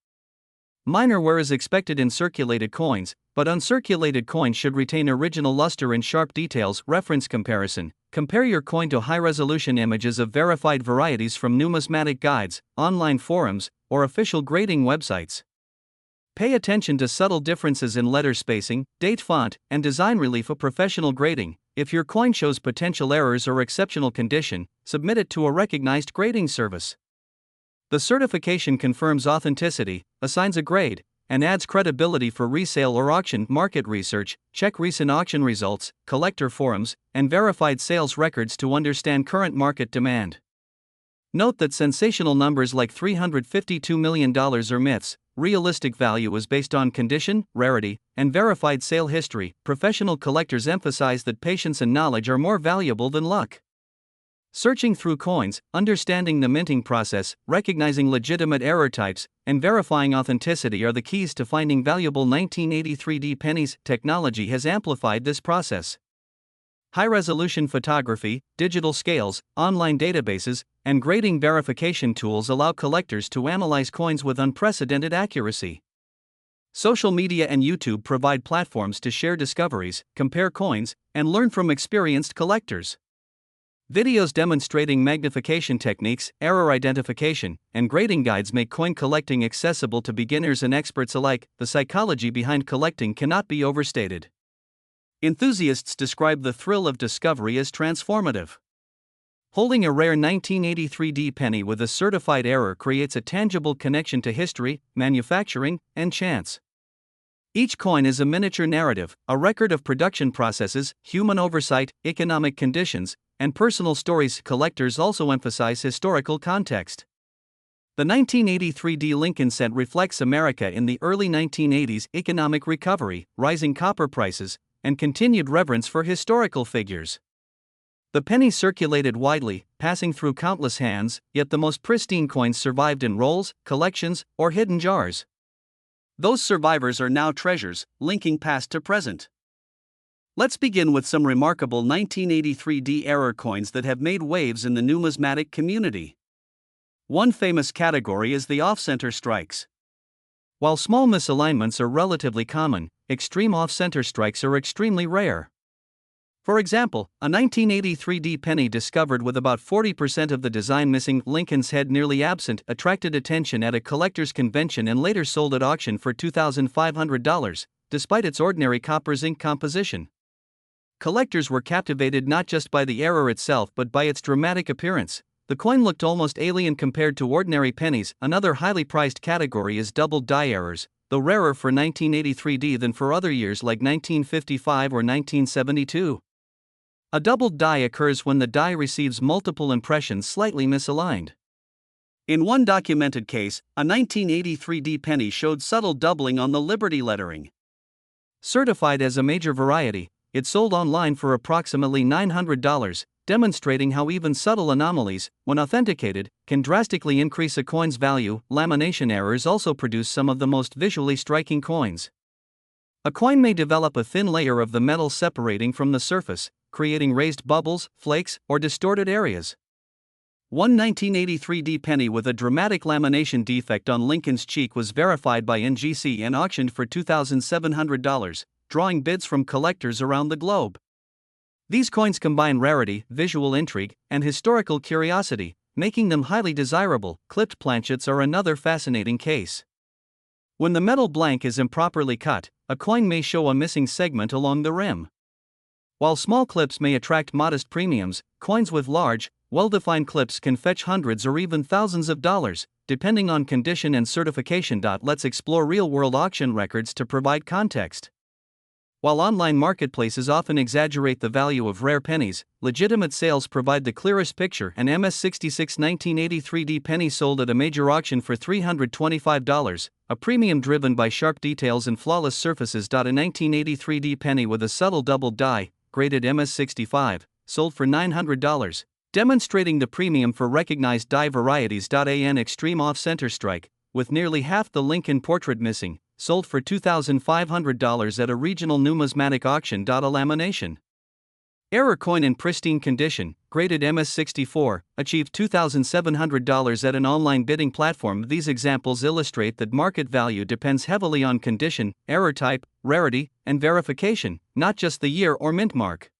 Minor wear is expected in circulated coins, but uncirculated coins should retain original luster and sharp details. Reference comparison. Compare your coin to high-resolution images of verified varieties from numismatic guides, online forums, or official grading websites. Pay attention to subtle differences in letter spacing, date font, and design relief. A professional grading. If your coin shows potential errors or exceptional condition, submit it to a recognized grading service. The certification confirms authenticity, assigns a grade, and adds credibility for resale or auction. Market research. Check recent auction results, collector forums, and verified sales records to understand current market demand. Note that sensational numbers like $352 million are myths. Realistic value is based on condition, rarity, and verified sale history. Professional collectors emphasize that patience and knowledge are more valuable than luck. Searching through coins, understanding the minting process, recognizing legitimate error types, and verifying authenticity are the keys to finding valuable 1983D pennies. Technology has amplified this process. High-resolution photography, digital scales, online databases, and grading verification tools allow collectors to analyze coins with unprecedented accuracy. Social media and YouTube provide platforms to share discoveries, compare coins, and learn from experienced collectors. Videos demonstrating magnification techniques, error identification, and grading guides make coin collecting accessible to beginners and experts alike. The psychology behind collecting cannot be overstated. Enthusiasts describe the thrill of discovery as transformative. Holding a rare 1983D penny with a certified error creates a tangible connection to history, manufacturing, and chance. Each coin is a miniature narrative, a record of production processes, human oversight, economic conditions, and personal stories. Collectors also emphasize historical context. The 1983D Lincoln cent reflects America in the early 1980s, economic recovery, rising copper prices, and continued reverence for historical figures. The penny circulated widely, passing through countless hands, yet the most pristine coins survived in rolls, collections, or hidden jars. Those survivors are now treasures, linking past to present. Let's begin with some remarkable 1983D error coins that have made waves in the numismatic community. One famous category is the off-center strikes. While small misalignments are relatively common, extreme off-center strikes are extremely rare. For example, a 1983D penny discovered with about 40% of the design missing, Lincoln's head nearly absent, attracted attention at a collector's convention and later sold at auction for $2,500, despite its ordinary copper zinc composition. Collectors were captivated not just by the error itself but by its dramatic appearance. The coin looked almost alien compared to ordinary pennies. Another highly prized category is doubled die errors, though rarer for 1983D than for other years like 1955 or 1972. A doubled die occurs when the die receives multiple impressions slightly misaligned. In one documented case, a 1983D penny showed subtle doubling on the Liberty lettering. Certified as a major variety, it sold online for approximately $900, demonstrating how even subtle anomalies, when authenticated, can drastically increase a coin's value. Lamination errors also produce some of the most visually striking coins. A coin may develop a thin layer of the metal separating from the surface, creating raised bubbles, flakes, or distorted areas. One 1983D penny with a dramatic lamination defect on Lincoln's cheek was verified by NGC and auctioned for $2,700, drawing bids from collectors around the globe. These coins combine rarity, visual intrigue, and historical curiosity, making them highly desirable. Clipped planchets are another fascinating case. When the metal blank is improperly cut, a coin may show a missing segment along the rim. While small clips may attract modest premiums, coins with large, well-defined clips can fetch hundreds or even thousands of dollars, depending on condition and certification. Let's explore real-world auction records to provide context. While online marketplaces often exaggerate the value of rare pennies, legitimate sales provide the clearest picture. An MS-66 1983D penny sold at a major auction for $325, a premium driven by sharp details and flawless surfaces. A 1983D penny with a subtle doubled die, graded MS-65, sold for $900, demonstrating the premium for recognized die varieties. An extreme off-center strike, with nearly half the Lincoln portrait missing, sold for $2,500 at a regional numismatic auction. A lamination error coin in pristine condition, graded MS-64, achieved $2,700 at an online bidding platform. These examples illustrate that market value depends heavily on condition, error type, rarity, and verification, not just the year or mint mark.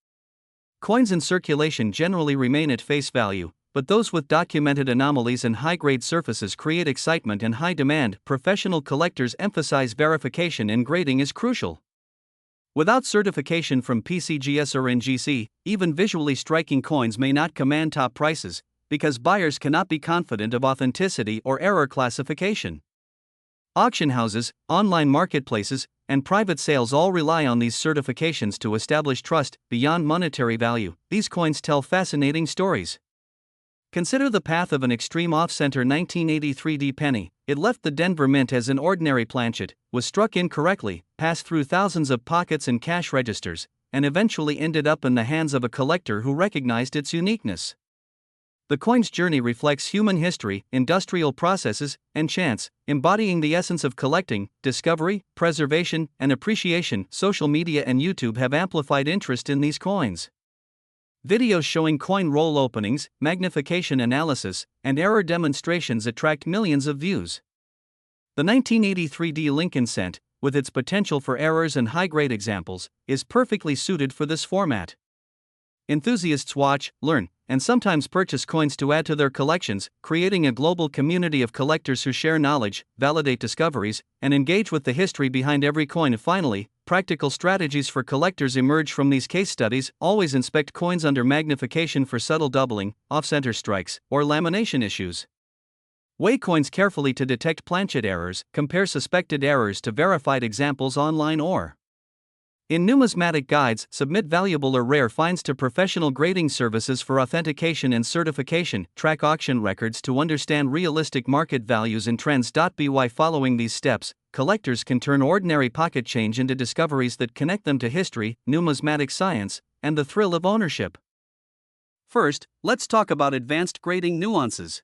Coins in circulation generally remain at face value, but those with documented anomalies and high-grade surfaces create excitement and high demand. Professional collectors emphasize verification, and grading is crucial. Without certification from PCGS or NGC, even visually striking coins may not command top prices, because buyers cannot be confident of authenticity or error classification. Auction houses, online marketplaces, and private sales all rely on these certifications to establish trust. Beyond monetary value, these coins tell fascinating stories. Consider the path of an extreme off-center 1983D penny. It left the Denver Mint as an ordinary planchet, was struck incorrectly, passed through thousands of pockets and cash registers, and eventually ended up in the hands of a collector who recognized its uniqueness. The coin's journey reflects human history, industrial processes, and chance, embodying the essence of collecting, discovery, preservation, and appreciation. Social media and YouTube have amplified interest in these coins. Videos showing coin roll openings, magnification analysis, and error demonstrations attract millions of views. The 1983D Lincoln cent, with its potential for errors and high-grade examples, is perfectly suited for this format. Enthusiasts watch, learn, and sometimes purchase coins to add to their collections, creating a global community of collectors who share knowledge, validate discoveries, and engage with the history behind every coin. Finally, practical strategies for collectors emerge from these case studies. Always inspect coins under magnification for subtle doubling, off-center strikes, or lamination issues. Weigh coins carefully to detect planchet errors. Compare suspected errors to verified examples online or in numismatic guides. Submit valuable or rare finds to professional grading services for authentication and certification. Track auction records to understand realistic market values and trends. By following these steps, collectors can turn ordinary pocket change into discoveries that connect them to history, numismatic science, and the thrill of ownership. First, let's talk about advanced grading nuances.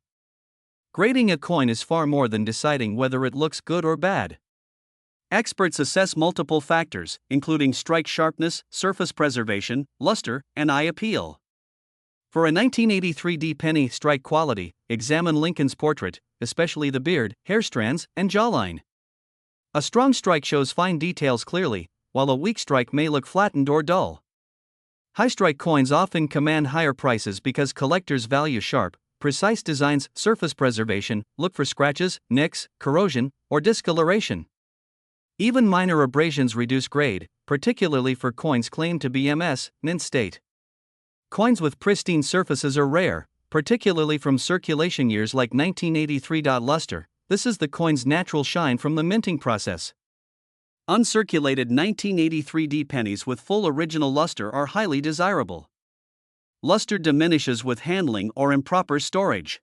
Grading a coin is far more than deciding whether it looks good or bad. Experts assess multiple factors, including strike sharpness, surface preservation, luster, and eye appeal. For a 1983D penny strike quality, examine Lincoln's portrait, especially the beard, hair strands, and jawline. A strong strike shows fine details clearly, while a weak strike may look flattened or dull. High strike coins often command higher prices because collectors value sharp, precise designs. Surface preservation, look for scratches, nicks, corrosion, or discoloration. Even minor abrasions reduce grade, particularly for coins claimed to be mint state. Coins with pristine surfaces are rare, particularly from circulation years like 1983. Luster, this is the coin's natural shine from the minting process. Uncirculated 1983D pennies with full original luster are highly desirable. Luster diminishes with handling or improper storage.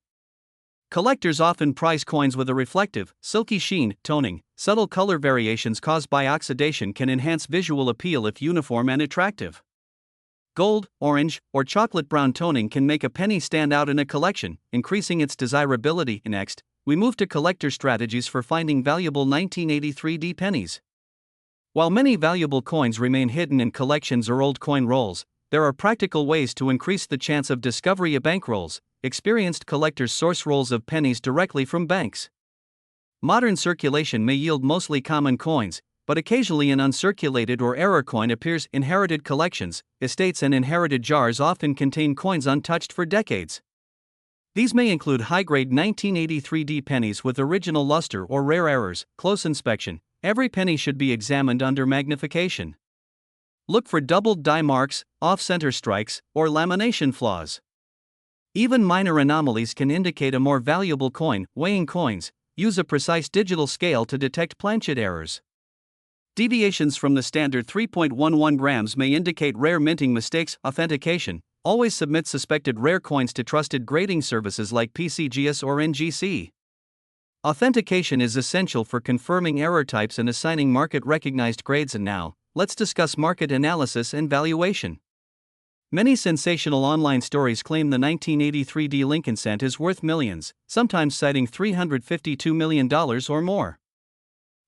Collectors often prize coins with a reflective, silky sheen. Toning, subtle color variations caused by oxidation can enhance visual appeal if uniform and attractive. Gold, orange, or chocolate brown toning can make a penny stand out in a collection, increasing its desirability. Next, we move to collector strategies for finding valuable 1983D pennies. While many valuable coins remain hidden in collections or old coin rolls, there are practical ways to increase the chance of discovery. Bankrolls. Experienced collectors source rolls of pennies directly from banks. Modern circulation may yield mostly common coins, but occasionally an uncirculated or error coin appears. Inherited collections, estates, and inherited jars often contain coins untouched for decades. These may include high-grade 1983D pennies with original luster or rare errors. Close inspection. Every penny should be examined under magnification. Look for doubled die marks, off-center strikes, or lamination flaws. Even minor anomalies can indicate a more valuable coin. Weighing coins. Use a precise digital scale to detect planchet errors. Deviations from the standard 3.11 grams may indicate rare minting mistakes. Authentication. Always submit suspected rare coins to trusted grading services like PCGS or NGC. Authentication is essential for confirming error types and assigning market-recognized grades. And now, let's discuss market analysis and valuation. Many sensational online stories claim the 1983D Lincoln cent is worth millions, sometimes citing $352 million or more.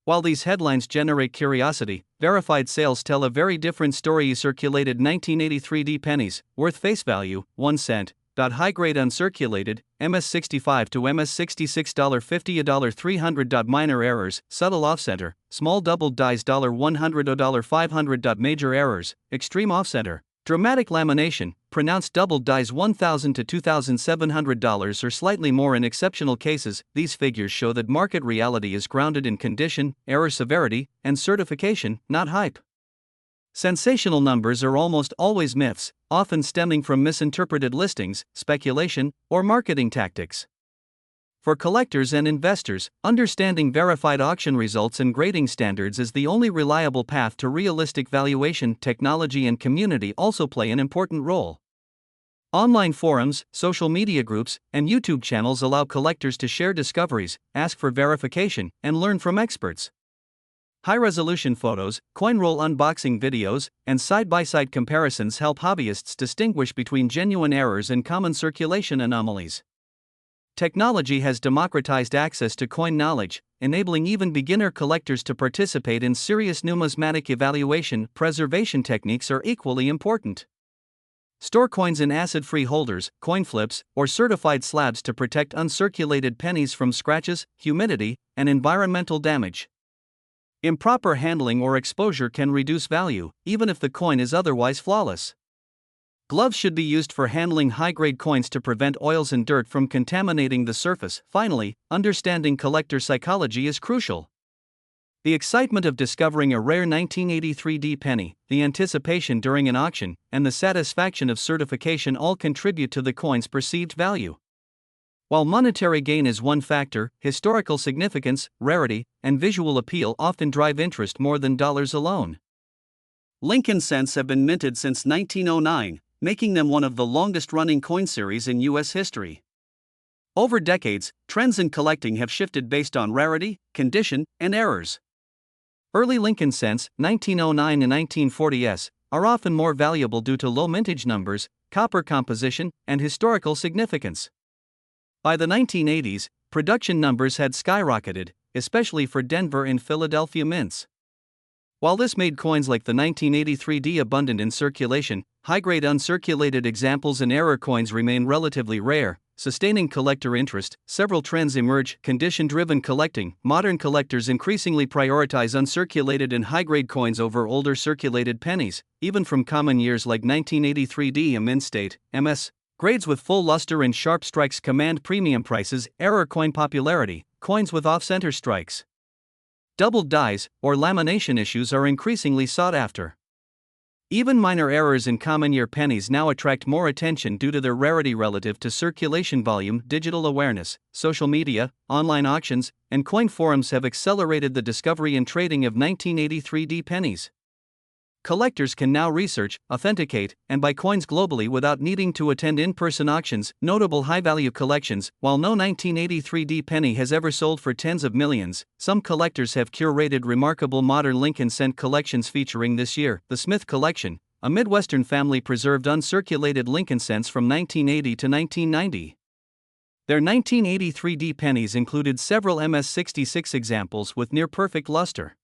While these headlines generate curiosity, verified sales tell a very different story. Circulated 1983D pennies, worth face value, 1 cent. High-grade uncirculated, MS65 to MS66 $50 $300. Minor errors, subtle off-center, small doubled dies $100 $500. Major errors, extreme off-center, dramatic lamination, pronounced doubled dies $1,000 to $2,700 or slightly more. In exceptional cases, these figures show that market reality is grounded in condition, error severity, and certification, not hype. Sensational numbers are almost always myths, often stemming from misinterpreted listings, speculation, or marketing tactics. For collectors and investors, understanding verified auction results and grading standards is the only reliable path to realistic valuation. Technology and community also play an important role. Online forums, social media groups, and YouTube channels allow collectors to share discoveries, ask for verification, and learn from experts. High-resolution photos, coin roll unboxing videos, and side-by-side comparisons help hobbyists distinguish between genuine errors and common circulation anomalies. Technology has democratized access to coin knowledge, enabling even beginner collectors to participate in serious numismatic evaluation. Preservation techniques are equally important. Store coins in acid-free holders, coin flips, or certified slabs to protect uncirculated pennies from scratches, humidity, and environmental damage. Improper handling or exposure can reduce value, even if the coin is otherwise flawless. Gloves should be used for handling high-grade coins to prevent oils and dirt from contaminating the surface. Finally, understanding collector psychology is crucial. The excitement of discovering a rare 1983D penny, the anticipation during an auction, and the satisfaction of certification all contribute to the coin's perceived value. While monetary gain is one factor, historical significance, rarity, and visual appeal often drive interest more than dollars alone. Lincoln cents have been minted since 1909, making them one of the longest-running coin series in U.S. history. Over decades, trends in collecting have shifted based on rarity, condition, and errors. Early Lincoln cents, 1909 and 1940s, are often more valuable due to low mintage numbers, copper composition, and historical significance. By the 1980s, production numbers had skyrocketed, especially for Denver and Philadelphia mints. While this made coins like the 1983D abundant in circulation, high-grade uncirculated examples and error coins remain relatively rare, sustaining collector interest. Several trends emerge: condition-driven collecting. Modern collectors increasingly prioritize uncirculated and high-grade coins over older circulated pennies, even from common years like 1983D. A mint state, MS. Grades with full luster and sharp strikes command premium prices. Error coin popularity. Coins with off-center strikes, doubled dies, or lamination issues are increasingly sought after. Even minor errors in common year pennies now attract more attention due to their rarity relative to circulation volume. Digital awareness, social media, online auctions, and coin forums have accelerated the discovery and trading of 1983D pennies. Collectors can now research, authenticate, and buy coins globally without needing to attend in-person auctions. Notable high-value collections. While no 1983D penny has ever sold for tens of millions, some collectors have curated remarkable modern Lincoln cent collections featuring this year. The Smith Collection, a Midwestern family preserved uncirculated Lincoln cents from 1980 to 1990. Their 1983D pennies included several MS66 examples with near-perfect luster.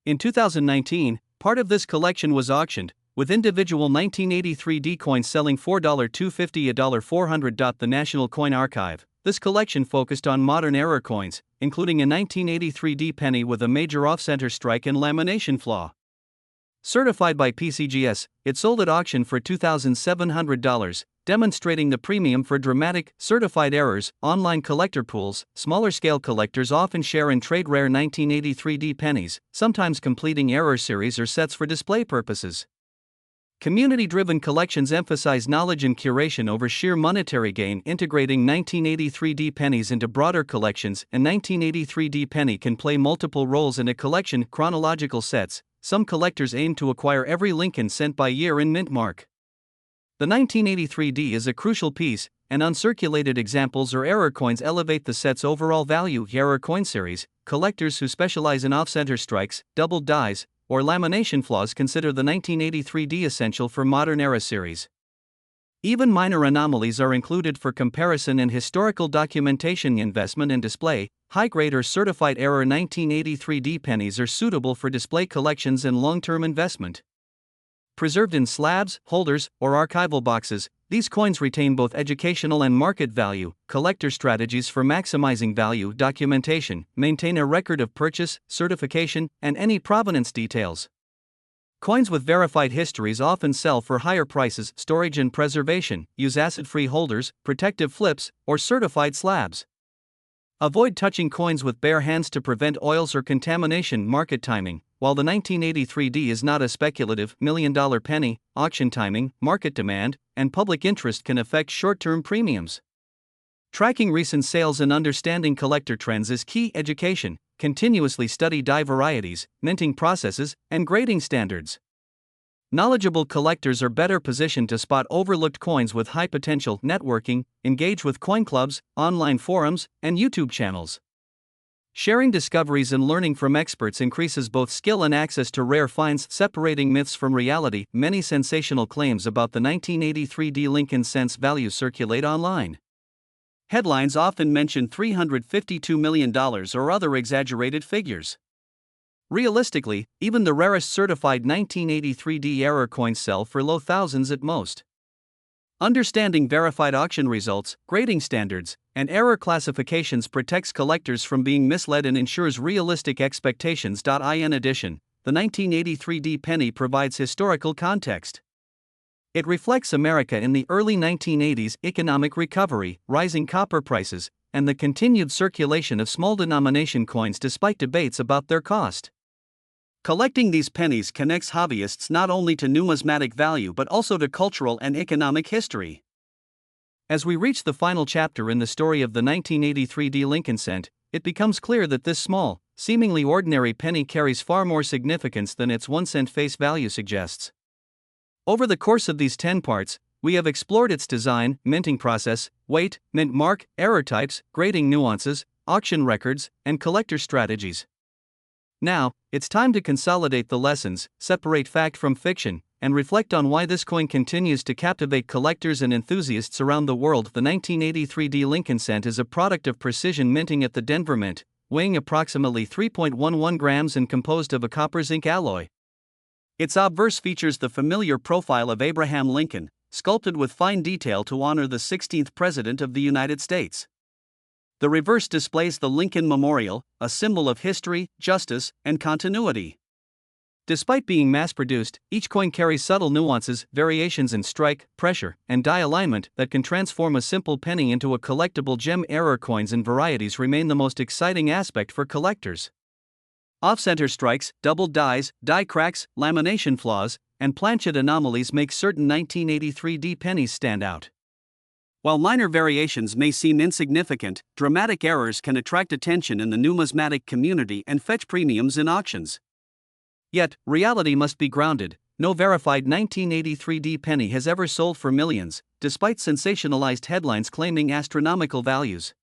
In 2019, part of this collection was auctioned, with individual 1983D coins selling $4 $250 $400. The National Coin Archive. This collection focused on modern era coins, including a 1983D penny with a major off-center strike and lamination flaw. Certified by PCGS, it sold at auction for $2,700, demonstrating the premium for dramatic, certified errors. Online collector pools, smaller scale collectors often share in trade rare 1983D pennies, sometimes completing error series or sets for display purposes. Community-driven collections emphasize knowledge and curation over sheer monetary gain, integrating 1983D pennies into broader collections. A 1983D penny can play multiple roles in a collection. Chronological sets. Some collectors aim to acquire every Lincoln cent by year in mint mark. The 1983D is a crucial piece, and uncirculated examples or error coins elevate the set's overall value. Error coin series. Collectors who specialize in off-center strikes, doubled dies, or lamination flaws consider the 1983D essential for modern era series. Even minor anomalies are included for comparison and historical documentation. Investment and display. High-grade or certified error 1983D pennies are suitable for display collections and long-term investment. Preserved in slabs, holders, or archival boxes, these coins retain both educational and market value. Collector strategies for maximizing value. Documentation. Maintain a record of purchase, certification, and any provenance details. Coins with verified histories often sell for higher prices. Storage and preservation. Use acid-free holders, protective flips, or certified slabs. Avoid touching coins with bare hands to prevent oils or contamination. Market timing. While the 1983D is not a speculative, million-dollar penny, auction timing, market demand, and public interest can affect short-term premiums. Tracking recent sales and understanding collector trends is key. Education. Continuously study die varieties, minting processes, and grading standards. Knowledgeable collectors are better positioned to spot overlooked coins with high potential. Networking. Engage with coin clubs, online forums, and YouTube channels. Sharing discoveries and learning from experts increases both skill and access to rare finds. Separating myths from reality. Many sensational claims about the 1983D Lincoln cents value circulate online. Headlines often mention $352 million or other exaggerated figures. Realistically, even the rarest certified 1983D error coins sell for low thousands at most. Understanding verified auction results, grading standards, and error classifications protects collectors from being misled and ensures realistic expectations. In addition, the 1983D penny provides historical context. It reflects America in the early 1980s, economic recovery, rising copper prices, and the continued circulation of small denomination coins despite debates about their cost. Collecting these pennies connects hobbyists not only to numismatic value but also to cultural and economic history. As we reach the final chapter in the story of the 1983D Lincoln cent, it becomes clear that this small, seemingly ordinary penny carries far more significance than its 1 cent face value suggests. Over the course of these 10 parts, we have explored its design, minting process, weight, mint mark, error types, grading nuances, auction records, and collector strategies. Now, it's time to consolidate the lessons, separate fact from fiction, and reflect on why this coin continues to captivate collectors and enthusiasts around the world. The 1983D Lincoln cent is a product of precision minting at the Denver Mint, weighing approximately 3.11 grams and composed of a copper zinc alloy. Its obverse features the familiar profile of Abraham Lincoln, sculpted with fine detail to honor the 16th President of the United States. The reverse displays the Lincoln Memorial, a symbol of history, justice, and continuity. Despite being mass-produced, each coin carries subtle nuances, variations in strike, pressure, and die alignment that can transform a simple penny into a collectible gem. Error coins and varieties remain the most exciting aspect for collectors. Off-center strikes, doubled dies, die cracks, lamination flaws, and planchet anomalies make certain 1983D pennies stand out. While minor variations may seem insignificant, dramatic errors can attract attention in the numismatic community and fetch premiums in auctions. Yet, reality must be grounded. No verified 1983D penny has ever sold for millions, despite sensationalized headlines claiming astronomical values.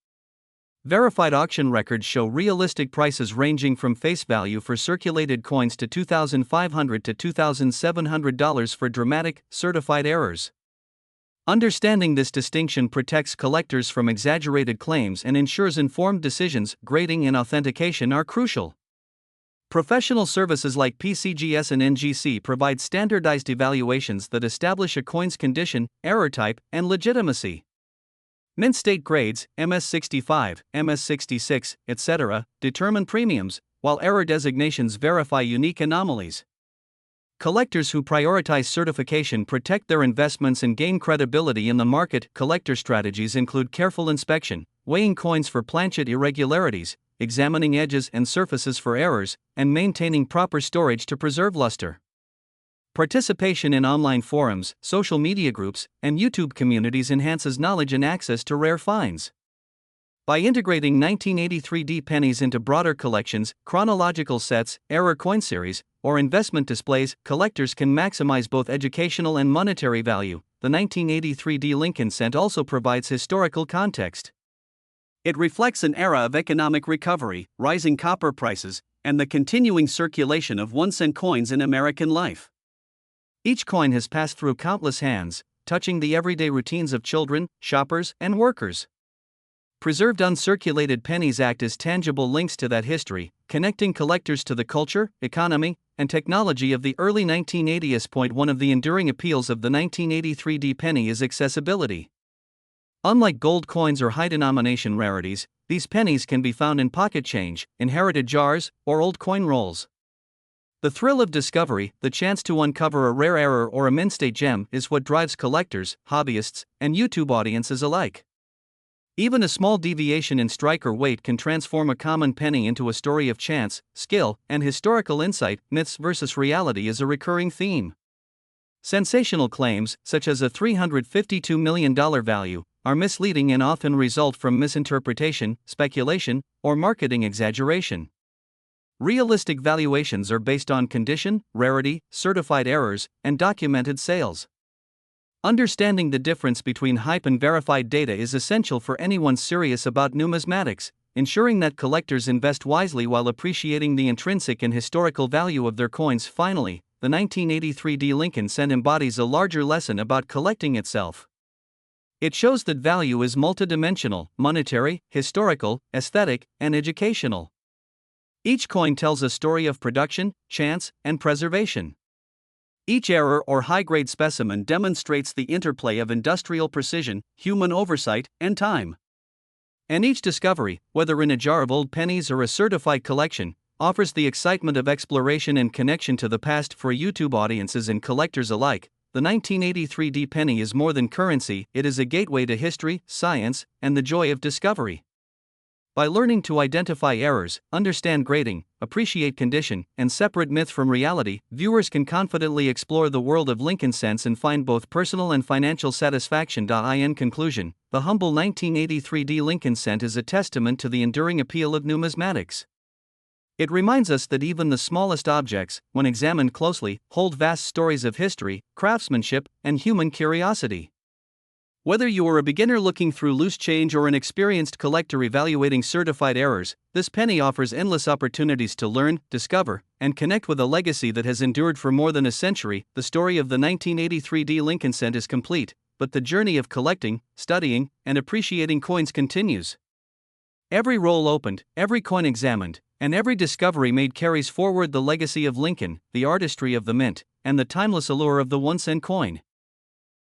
Verified auction records show realistic prices ranging from face value for circulated coins to $2,500 to $2,700 for dramatic, certified errors. Understanding this distinction protects collectors from exaggerated claims and ensures informed decisions. Grading and authentication are crucial. Professional services like PCGS and NGC provide standardized evaluations that establish a coin's condition, error type, and legitimacy. Mint state grades, MS65, MS66, etc., determine premiums, while error designations verify unique anomalies. Collectors who prioritize certification protect their investments and gain credibility in the market. Collector strategies include careful inspection, weighing coins for planchet irregularities, examining edges and surfaces for errors, and maintaining proper storage to preserve luster. Participation in online forums, social media groups, and YouTube communities enhances knowledge and access to rare finds. By integrating 1983D pennies into broader collections, chronological sets, error coin series, or investment displays, collectors can maximize both educational and monetary value. The 1983D Lincoln cent also provides historical context. It reflects an era of economic recovery, rising copper prices, and the continuing circulation of 1-cent coins in American life. Each coin has passed through countless hands, touching the everyday routines of children, shoppers, and workers. Preserved uncirculated pennies act as tangible links to that history, connecting collectors to the culture, economy, and technology of the early 1980s. One of the enduring appeals of the 1983D penny is accessibility. Unlike gold coins or high-denomination rarities, these pennies can be found in pocket change, inherited jars, or old coin rolls. The thrill of discovery, the chance to uncover a rare error or a mint-state gem, is what drives collectors, hobbyists, and YouTube audiences alike. Even a small deviation in strike or weight can transform a common penny into a story of chance, skill, and historical insight. Myths versus reality is a recurring theme. Sensational claims, such as a $352 million value, are misleading and often result from misinterpretation, speculation, or marketing exaggeration. Realistic valuations are based on condition, rarity, certified errors, and documented sales. Understanding the difference between hype and verified data is essential for anyone serious about numismatics, ensuring that collectors invest wisely while appreciating the intrinsic and historical value of their coins. Finally, the 1983D Lincoln cent embodies a larger lesson about collecting itself. It shows that value is multidimensional, monetary, historical, aesthetic, and educational. Each coin tells a story of production, chance, and preservation. Each error or high-grade specimen demonstrates the interplay of industrial precision, human oversight, and time. And each discovery, whether in a jar of old pennies or a certified collection, offers the excitement of exploration and connection to the past. For YouTube audiences and collectors alike, the 1983D penny is more than currency, it is a gateway to history, science, and the joy of discovery. By learning to identify errors, understand grading, appreciate condition, and separate myth from reality, viewers can confidently explore the world of Lincoln cents and find both personal and financial satisfaction. In conclusion, the humble 1983D Lincoln cent is a testament to the enduring appeal of numismatics. It reminds us that even the smallest objects, when examined closely, hold vast stories of history, craftsmanship, and human curiosity. Whether you are a beginner looking through loose change or an experienced collector evaluating certified errors, this penny offers endless opportunities to learn, discover, and connect with a legacy that has endured for more than a century. The story of the 1983D Lincoln cent is complete, but the journey of collecting, studying, and appreciating coins continues. Every roll opened, every coin examined, and every discovery made carries forward the legacy of Lincoln, the artistry of the mint, and the timeless allure of the 1-cent coin.